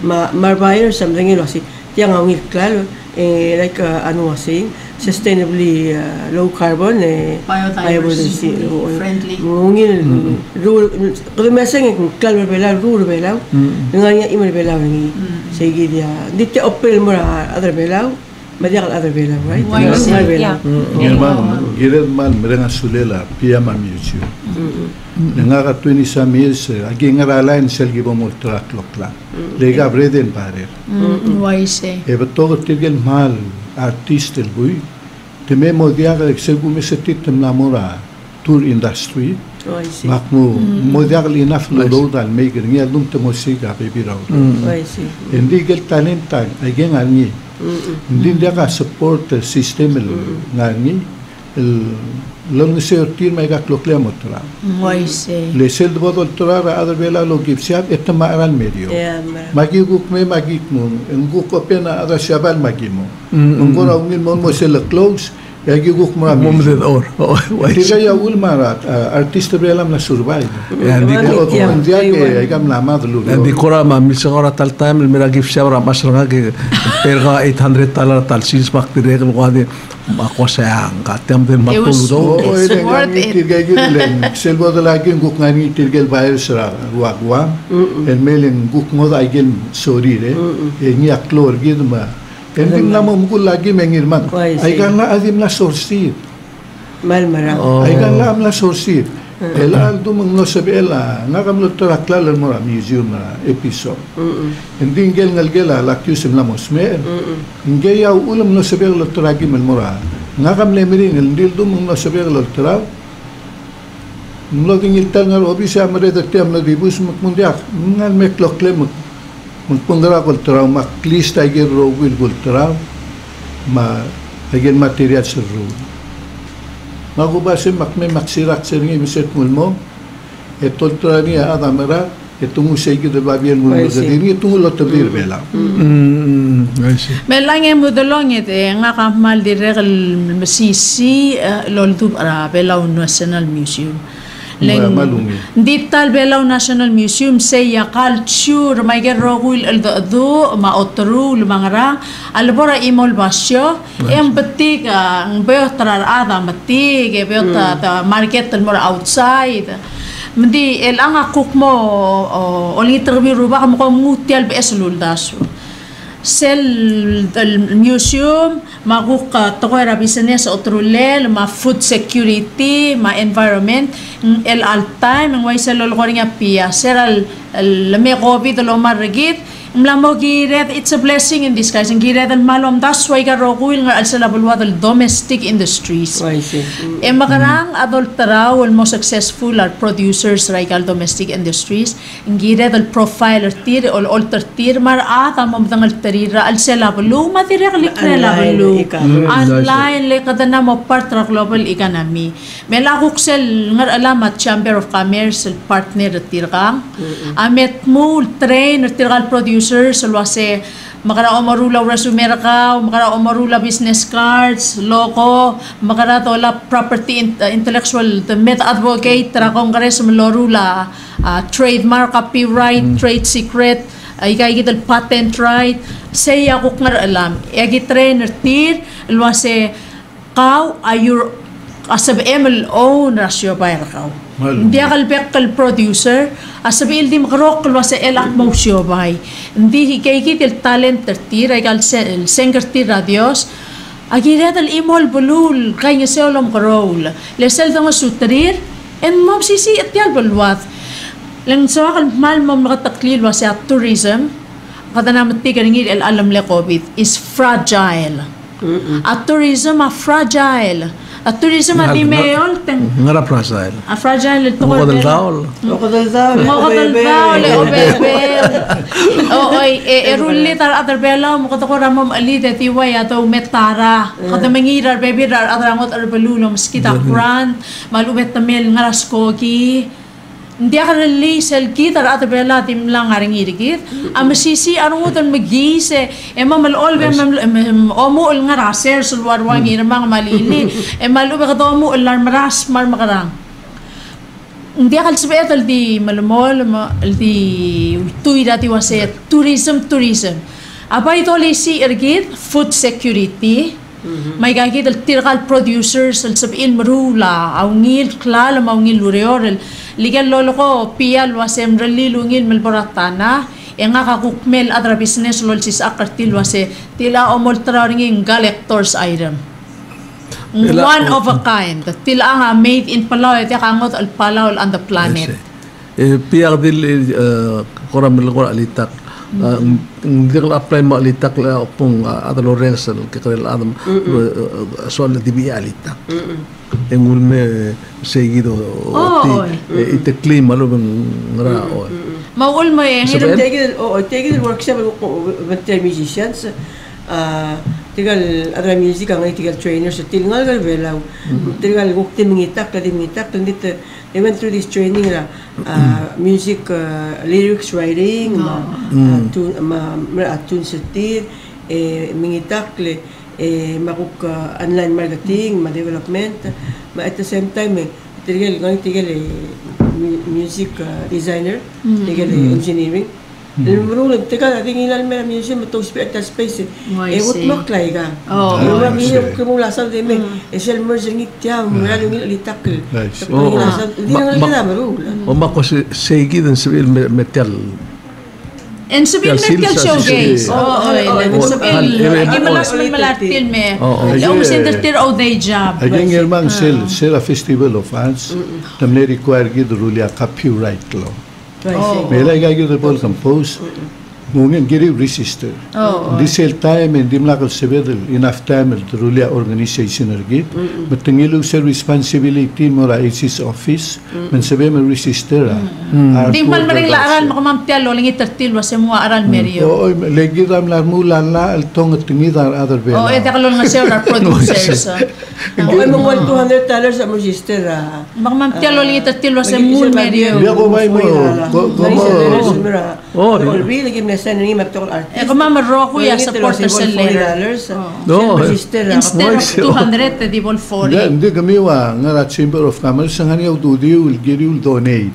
Ma buyers something else. Tiang angil klal like ano was sustainably low carbon biodiversity friendly ngil kalau meseng klal bela rule bela nganya imer bela ni segi dia ditte opel mura other bela medial other bela right gired mal mereng sulela piama museum ngara 20 samis agi ngara line selgi bomol trak lokla lega breden parer waise e beto tigel mal artistel bui teme modia ga selgu mesetit namora tour industry makmu modia linaf lo dal maker ngi alum te musika baby raw indigel talenta again ani indindia ka support system ngani long se tir mai ga klokle motra waise le sel bodol tora adar bela lo gipsiat etma aral medio magi guk me magi mun nguk opena ada shabal magi mo ngora ungil mon mo sel close yagi guk mra mumded or waise ya ul marat artist bela na survive يعني dia gam la madlu عندي كرة ما ميسورة تال تايم المرا جيف شاورا مشروع كي بيرغا $800 تال سيس وقت ريغل وادي أقوى ساعة قاتم ذي ما تقولوا It's worth it. Tirgel selbo de lagin guk ngani tirgel bayar sera ruagwa el melen guk mod aigel sorire ni aklor gidma ending namo mukul lagi mengirman aigan la adim la sorsi mal mara aigan la amla sorsi el aldo no sabela ngagam lo trakla el mora museum episode ending gel ngalgela la kyusem la mosmer ngeya ulam no sabela lo tragim el mora ngagam le mirin el dildo no sabela lo tra Mloting iltal ngal obisi amre de tem na dibus mundiak ngal me klokle mundra kol tra ma klista ger ro wil gol tra ma egen material serru ma go base makme maksirak serni miset mulmo etol tra ni adamara etungu segi de babiel mulmo de ni tungu lo tabdir bela Melange mudolong ite nga kamal di regal masisi loldu ara Belao National Museum. malungi. Dital Belaw National Museum say ya culture may gerogul aldo ma otru lumangara albora imol basyo em betik ang beotrar ada matik e beota market mo outside mdi el anga cook mo oli terbiru ba mo ngutial be eslul daso sel museum maguk tokoy business otrulel ma food security ma environment el all time ng waisa lol ko nga pia seral me covid lo margit mlamo giret it's a blessing in disguise ang giret al malom das way ka rokuil nga al salabulwa del domestic industries makarang adultera wal mo successful are producers raigal domestic industries ang giret al profile tir ol alter tir mar ata mo dangal terira al salabulu matira likrelabulu online le kadana mo part ra global economy melakuk sel ngar alamat chamber of commerce partner tirang amet mo train tirgal producer salwase makara omarula resume ka makara omarula business cards loko makara tola property intellectual the met advocate tra congress malorula trademark copyright trade secret ay gital patent right say ako ngar alam egi trainer tir lwase kaw ayur asab MLO rasyo bayar kaw hindi akal producer asabil di makarok kalwa sa elak mo siyo bay hindi hikay el talent tertir ay kal singer tir radios agiret al imol bulul kay nga selom karol lesel tanga sutrir en mob sisi at yal balwat lang sa akal mal mo makataklil wa sa tourism kada naman tiga ngil el alam le covid is fragile at tourism fragile at tourism at di mayon ngara fragile fragile ito mo kadal daol erulli tar other bela mo kato ko ramam ali de tiway ato metara kada mangirar baby rar adrangot arbululo meskita grant malumet tamel ngaraskogi hindi ka release el gitar at bela tim lang aring irigit amasisi arutan magise mamal olbe omo ul nga raser sulwarwang ira mga malili malube ka to mo alarm ras mar makarang hindi ka sabihat al di malumol al di tuy dati wase tourism abay to lisi irigit food security may gagit al tirkal producers al sabihin marula awngil klala mawngil lurior ligal lolo ko pial wasem relilungil melboratana nga kakukmel adra business lol sis akartil wase tila omol traringing collectors item one of a kind tila nga made in Palaw iti kangot al Palaw on the planet pial dil koramil ko alitak hindi ko apply mo alitak la pong adalo rensel kakarel adam so la dibi alitak en ulme seguido ite clima lo ngra maul mo take it workshop with the musicians tigal adra music ang tigal trainers tilngal gal belaw tigal gukti mingitak tundit they went through this training music lyrics writing tune setir mingitak le makuk online marketing development at the same time tigal music designer tigal engineering Lumurul teka ating ilan may museum to spectacle space ut maklay ka mami kumula sa deme esel merging itya mulalo ng litakl di na nga marul o mako segi den civil metal en civil metal showcase imalas may malatil me yung sentertir all day job again yermang sel a festival of arts tamne require gid rulia copyright law Mela gagi the ball compose mungkin giri register this sel time and dimlakal sebedel enough time the rulia organization ergi betengilu ser responsibility mora IC's office men sebe men register dimpal maring laaral makamamtial lo lingi tertil wa semua aral merio legi ram la mulan la el tong tingidar other be ete kalon nga sel producers mong $200 sa register makamamtial lo lingi tertil wa semua merio ya ko may mo Oh, Olbi lagi mesa ni maptol artist. Kung Maroko ya supporters sa letter. No. Instead of 200, di bol 40. Hindi kami nga Chamber of Commerce ang haniyaw dudi will give you donate.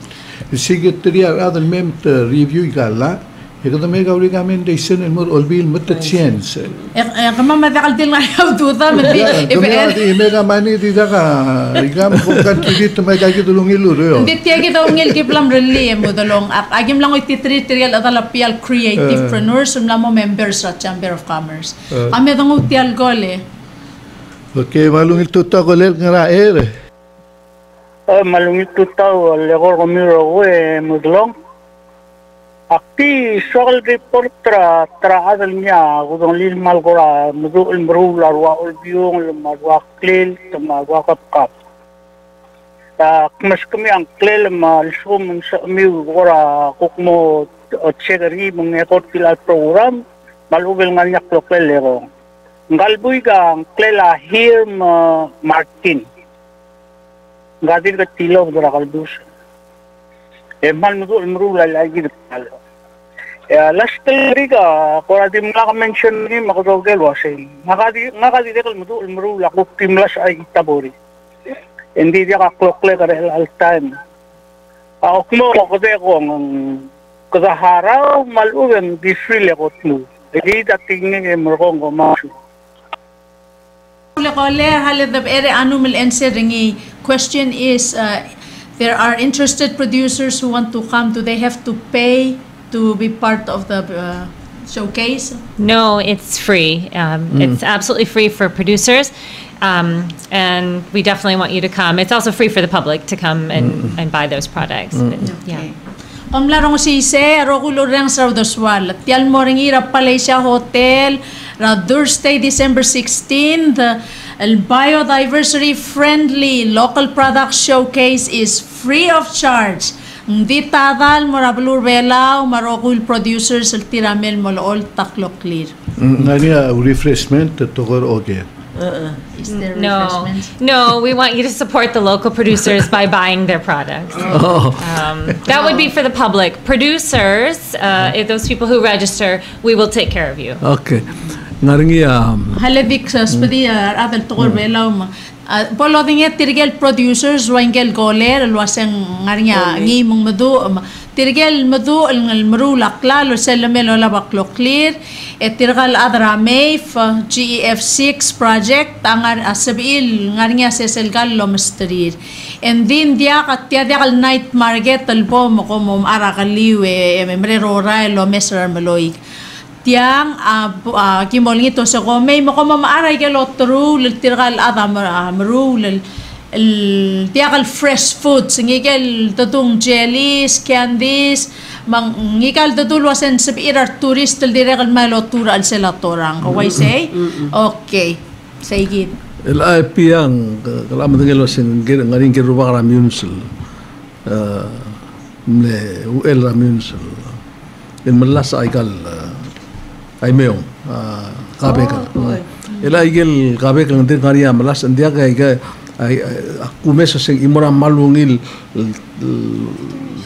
Secretary adal mem review ikala. Ikaw may recommendation and more olbil mata chance. Kung matakal din nga yaw duta, Kami mega money di ka. Ikam kung contribute may kakitulong iluro. Hindi tiya kita ungil kiplam rally mo dalong. Agim lang iti-treat real at alapial creativepreneurs lang mo members sa Chamber of Commerce. Kami itong utial gole. Okay, malungil tuta ko lel nga raer. Malungil tuta ko lekor kumiro ko mudlong. Akti soal report tra adal niya kung lil mal kora mudul mrula wa ulbiong marwa klil marwa kap mas kami ang klil mal sum sa mi kora kukmo chegari mong ekot pilal program malubel nga niya klopel lero ngalbuy ka klela here Martin ngadir ka tilaw dara kalbus mal mudul mrula lagi depal last riga kora di mga ka-mention ni makadogel wasay ngakadi dekal mudul mrula kuk timlas ay itabori hindi dia ka klokle ka all time okmo ko de ko ang kadaharaw malugan disfile ko tnu hindi dating ni morong ko masu Kole halid the ere anumil answer ringi question is there are interested producers who want to come. Do they have to pay to be part of the showcase? No, it's free. It's absolutely free for producers. And we definitely want you to come. It's also free for the public to come and buy those products. Yeah. Larong si se rokulo rang sa doswal. Tial mo ring ira Palacia Hotel. Thursday, December 16th, the biodiversity friendly local product showcase is free of charge. Di tadal marabulur belaw marokul producers al tiramel molol taklo clear. Ngania refreshment tokor okay. Is there No, refreshments? no, we want you to support the local producers by buying their products. That would be for the public. Producers, if those people who register, we will take care of you. Okay. Ngaringi Halevik sa spedi atal tokor belaw ma. Polo tinget tirgel producers wangel goler luaseng ngarinya ngi mong madu tirgel madu al marulak lalo selamelo labaklo clear tirgal adra MEF GEF6 project angar asabil ngarinya seselgal lomstrir and then dia kal night market talpo mo kom arakaliwe memrerora lo mesra meloik tiang kimol ngito sa ko may mo ko mamaaray ka lotru tirgal adam maru tiakal fresh foods ngikal tatong jellies candies mang ngikal tatulwasan sa irar tourist direkal malotura al selatorang kaway say okay say gid el IP yang kalaman ngelo sin ngaring kiruba kara municipal mle UL municipal in malas ay kal ay meong kabekal ela igel kabekal ndir kariya malas andia ka ay kumesa sing imora malungil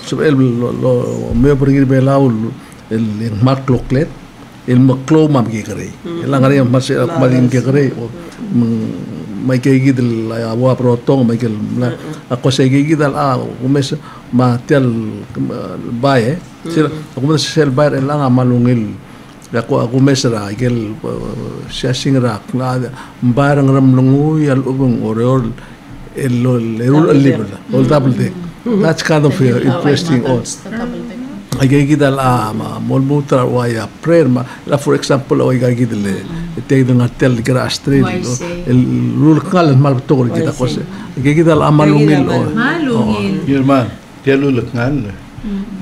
subel lo me pergi belaul el mak loklet el maklo mam ke kare ela ngari mas maling ke kare mai ke gidel awa protong mai ke ako sa gidel kumesa ma tel bae sila kumesa sel bae ela malungil ako mesra igel siya singrak na barang ramlungu al ubung orol el libel all double day that's kind of interesting on agigidal molmutra waya prayer ma for example o agigidal take the natel kira street el rule kal mal tokor kita kos agigidal amalungil Irman telul ngan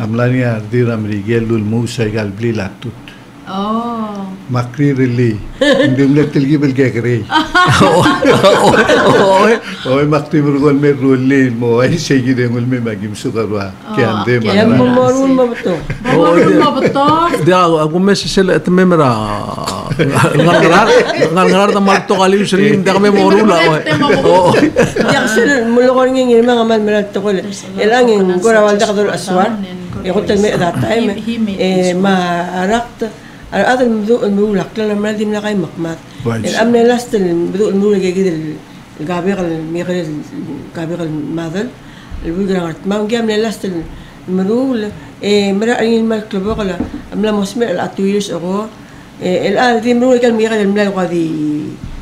amlania diram rigel musa gal blilatut Makri rili, hindi mo nagtilgibel kaya kare. Oy, makri bergol me ruli mo ay sige din mo me magim sukarwa. Kaya ande Kaya marun mo beto. Marun mo beto. Dia aku messi sel et memera ngar ta mal to kali sering dia kami morula Dia kasi mulokon ngin mga man meral to ko. Elangin gorawal da kadol aswar. hotel me at that time He made this one. ma-arakt other المرولك لما مالدي من قاي مقمات Right. الأمن لاست بدو المرولك يجد القابيق الميقل القابيق الماذل الويقرا ما جام لاست المرول مرا أي الملك لبقلا أملا مسمع الأتويرس أقوى الآن ذي مرولك الميقل الملاك هذه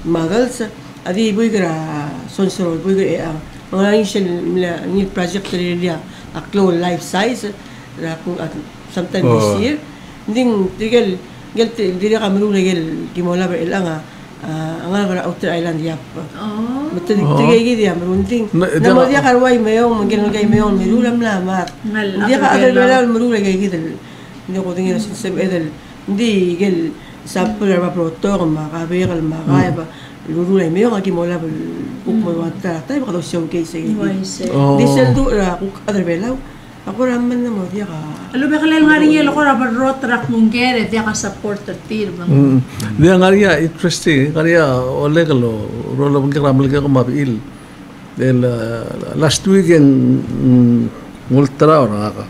ماذلس هذه ويقرا سونسرول ويقرا ما نيش نيل project اللي أكلو لايف سايز sometimes this year Ding قلت ديري قاملوا لي قال كيمولا بالأنا أنا برا أوتر أيلاند ياب متدري كذي يا مرونتين لما دي قرواي ميوم من قالوا جاي ميوم ميرولا ملا مات دي قادر بلا المرولا جاي كذا دي قودين نسيب إذا دي قال سابل رابروتور ما قابير ما غايبة المرولا ميوم كيمولا بالكوك مواتر طيب قدو شو كيس دي سلدو راكوك قادر بلا Ako raman na mo, diya ka. Alo ba kalal nga rin yung lakora ba rotrak mong gere, diya ka supporter tir. Dia ngaria interesting, ngaria oleh kalau rola mungkin ramal ka mabil. Del last weekend multra orang ka.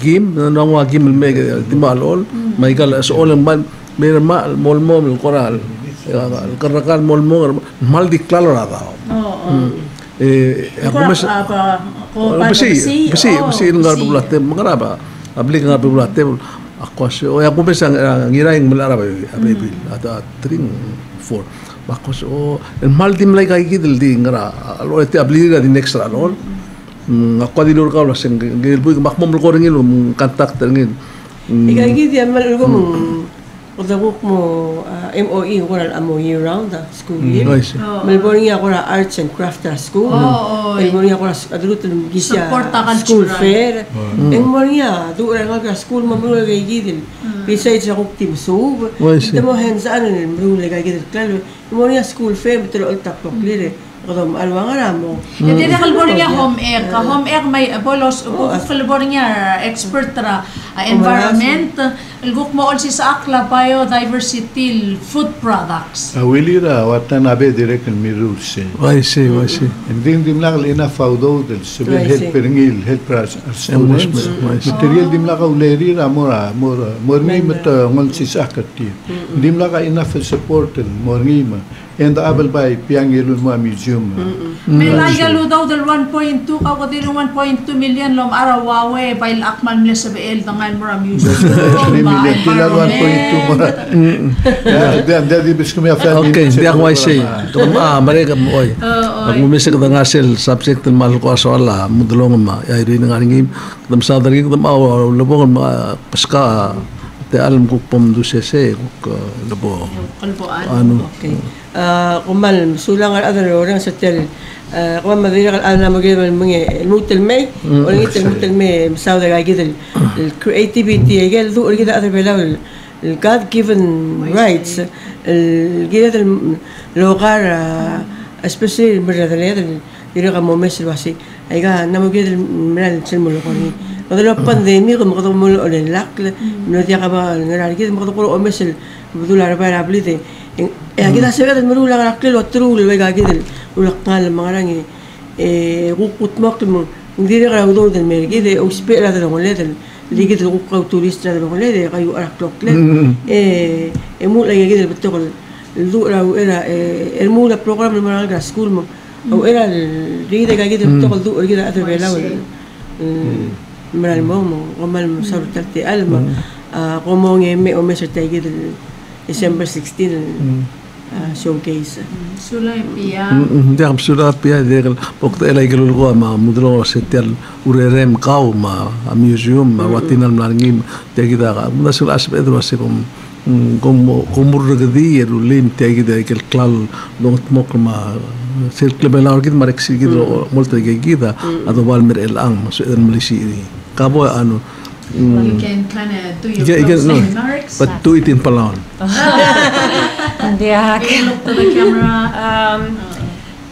Game nang wa game me di malol, mai kal as all man mer mal mol mol koral. Karrakan mol mol mal di klalo ra ka. Ako mas besi ngar bulatte mengaraba abli ngar bulatte ako so ako besa ngiraing melaraba abil ada 3 4 ako so mal dim like ay gidel di ngara alo ete abli di next alol ako di lor ka laseng gilboy makmom ko ringil contact ringil ikay gidi amal ko mo Kudagok mo MOE ko na amo year round school year. Melbourne niya ko na arts and craft school. Melbourne niya ko na adulto gisya school fair. Melbourne niya doon nga school mamula kay gidil. Besides ako team sub. Ito mo hands ano mamula kay gidil klaro. Melbourne niya school fair betul ultak poklir. Kadam alwa nga ramo. Hindi na kalbor niya home air. Ka home air may bolos kalbor niya expert tra environment. Ilguk mo also sa akla biodiversity food products. Awilira watanabe direct mi rules. I see. Hindi dimlak ina faudo del civil health peringil health students. Material dimlak uleri mora morngi met ngol si sakati. Dimlak ina support morngi ma. And abel by piangilun mo museum. May lagalo daw del 1.2 ka ko din 1.2 million lom arawawe bail akmal mila sa BL dangan mo museum. Kila 1.2 mo. Dia bis kami after. Okay, dia ko ay say. Mereka oy. Ako misik da ngasel subject mal ko asala mudlong ma ay rin nga ngim. Dam sa dari ko ma lobong ma paska te alam ko pom du sese ko lobo. Ano? Okay. Kumal sulang al adar orang setel kumal madira al ana mo gel mga mutel may o ngitel mutel may sauda ga gidel creativity gel du gida adar belaw el God given rights el gida el lugar especially el dira ka mo mes wasi ay ga namo gidel mral selmo lo koni kadalo pandemia ko makado mo lo lak no dia ka ba ngar gidel makado ko o mes bedular para ablite kita sekarang ada merulang rakil watrul wega gidel ulakal mangarang gukut maktum hindi ra raw del mergide o spera da ngoledel ligid gukau turista da ngolede kayu araklokle mula gidel betokol lu ra era el mula program mangal ga school mo o era ligid ga gidel betokol du gidel ata belaw maral mo gomal sarutati alma como ngeme o meserte gidel December 16 showcase. Sulay pia. Dia sulat pia dia waktu elai gelul ko ma mudro setial urerem kau ma museum ma watinal mlangi dia kita ka mula sul asbe edro asikom komur gadi rulim dia kita kel klal long mok ma circle belar gid marek sigid molta gida ado balmer el ang so eden malisi kabo ano You can kind of do your closing remarks. But do it in Palawan. Look to the camera.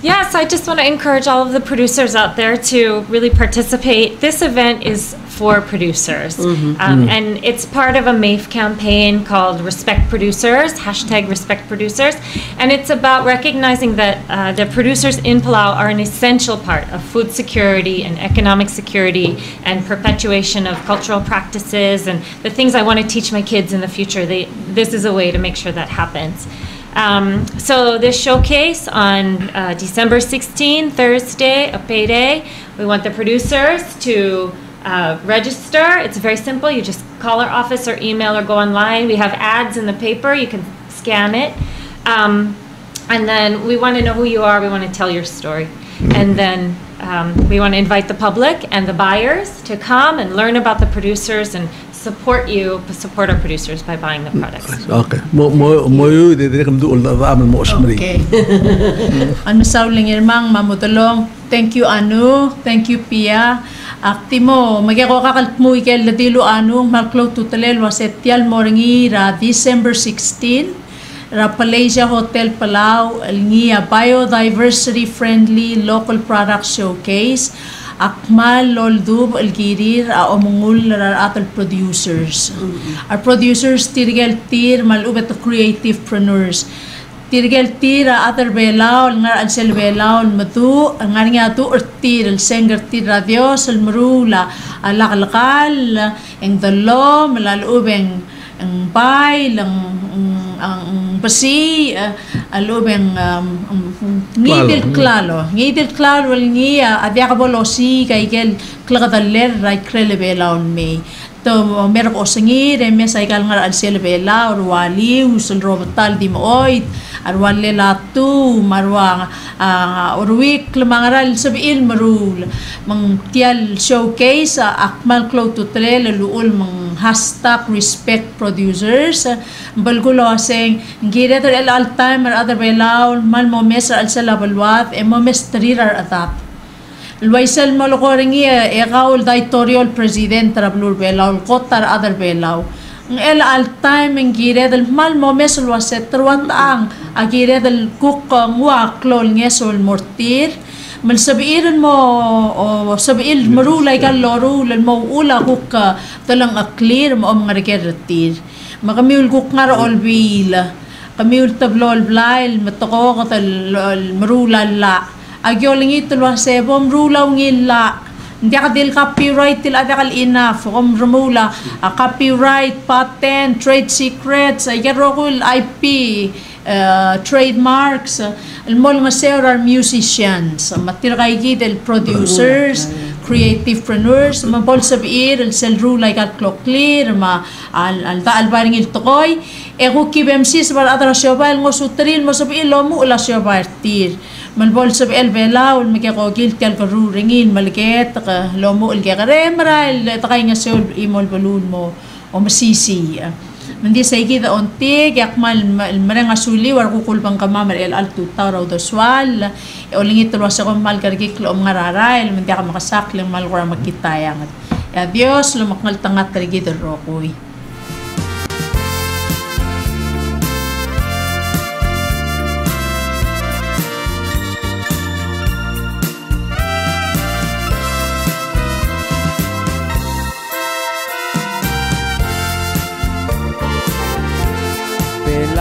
Yes, I just want to encourage all of the producers out there to really participate. This event is for producers. And it's part of a MAFE campaign called Respect Producers, #RespectProducers. And it's about recognizing that the producers in Palau are an essential part of food security and economic security and perpetuation of cultural practices and the things I want to teach my kids in the future. This is a way to make sure that happens. So this showcase on December 16, Thursday, a payday, we want the producers to register. It's very simple. You just call our office or email or go online. We have ads in the paper. You can scan it. And then we want to know who you are. We want to tell your story. And then we want to invite the public and the buyers to come and learn about the producers and support our producers by buying the products. Okay. Mo de kam duol na amal mo osmri. Okay. Ano sauling irmang mamutulong. Thank you Anu, thank you Pia. Aktimo magyako kakaltmo ikel ladilo Anu malklo tutalel wasetial moringi ra December 16. Ra Malaysia Hotel Palau ngia biodiversity friendly local product showcase. Akmal loldub algirir a omungul atal producers. Our producers tirgel tir malubet creativepreneurs. Tirgel tir atar belao ngar ansel belao matu ngar nga tu urtir el senger tir radios el marula alakalakal eng dalo malalubeng ang bay ang basi alubeng ngidil klalo ngia adia kabolosi kaikel klakadaler rai krele belaon me to merok osangir mes aikal ngar ansel bela orwali usul robotal dim oit arwale latu marwa orwik lemangaral sabil marul mang tial showcase akmal klo tutrel luul mang #respect producers balgulo aseng gira to el all time or other belaw mal momes al salabalwat e momes trirar atat Luisel molokoringi e gaul daitorial president rablur belaw kotar other belaw el all time gira del mal momes alwaset truat ang agira del kuk ngwa klol ngesol mortir mal sabiiran mo o sabiil marulay ka loru lan mo ula kuk talang clear mo mga rekertir makamiul kuk ngar olbil kamiul tablol blail matoko katal marula la agyoling itulwa sebom rulaw ngilla hindi ka dil copyright til adakal enough om rumula copyright patent trade secrets ayarokul IP trademarks المول مسير are musicians matirgay del producers creativepreneurs mabol sabir el selru like at clock clear ma al baring il tokoy ego kibemsis bar adra shobal ngosutril mo sabil lo mu la shobartir malbol sab el bela ul mekego gilti al garu ringin malget lo mu el garemra el takay nga sol imol balun mo o masisi Mandi saigi da onti yakmal mereng asuli war kukul bang kamamar el altu taraw do swal olingit tulwas ako mal kargik lo ngarara el mandi ka makasak lang mal gura makitayang ya Dios lumakngal tangat kargi do rokoy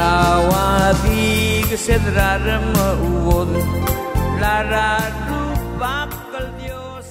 Lawabig sedrar mauod lara rupak Dios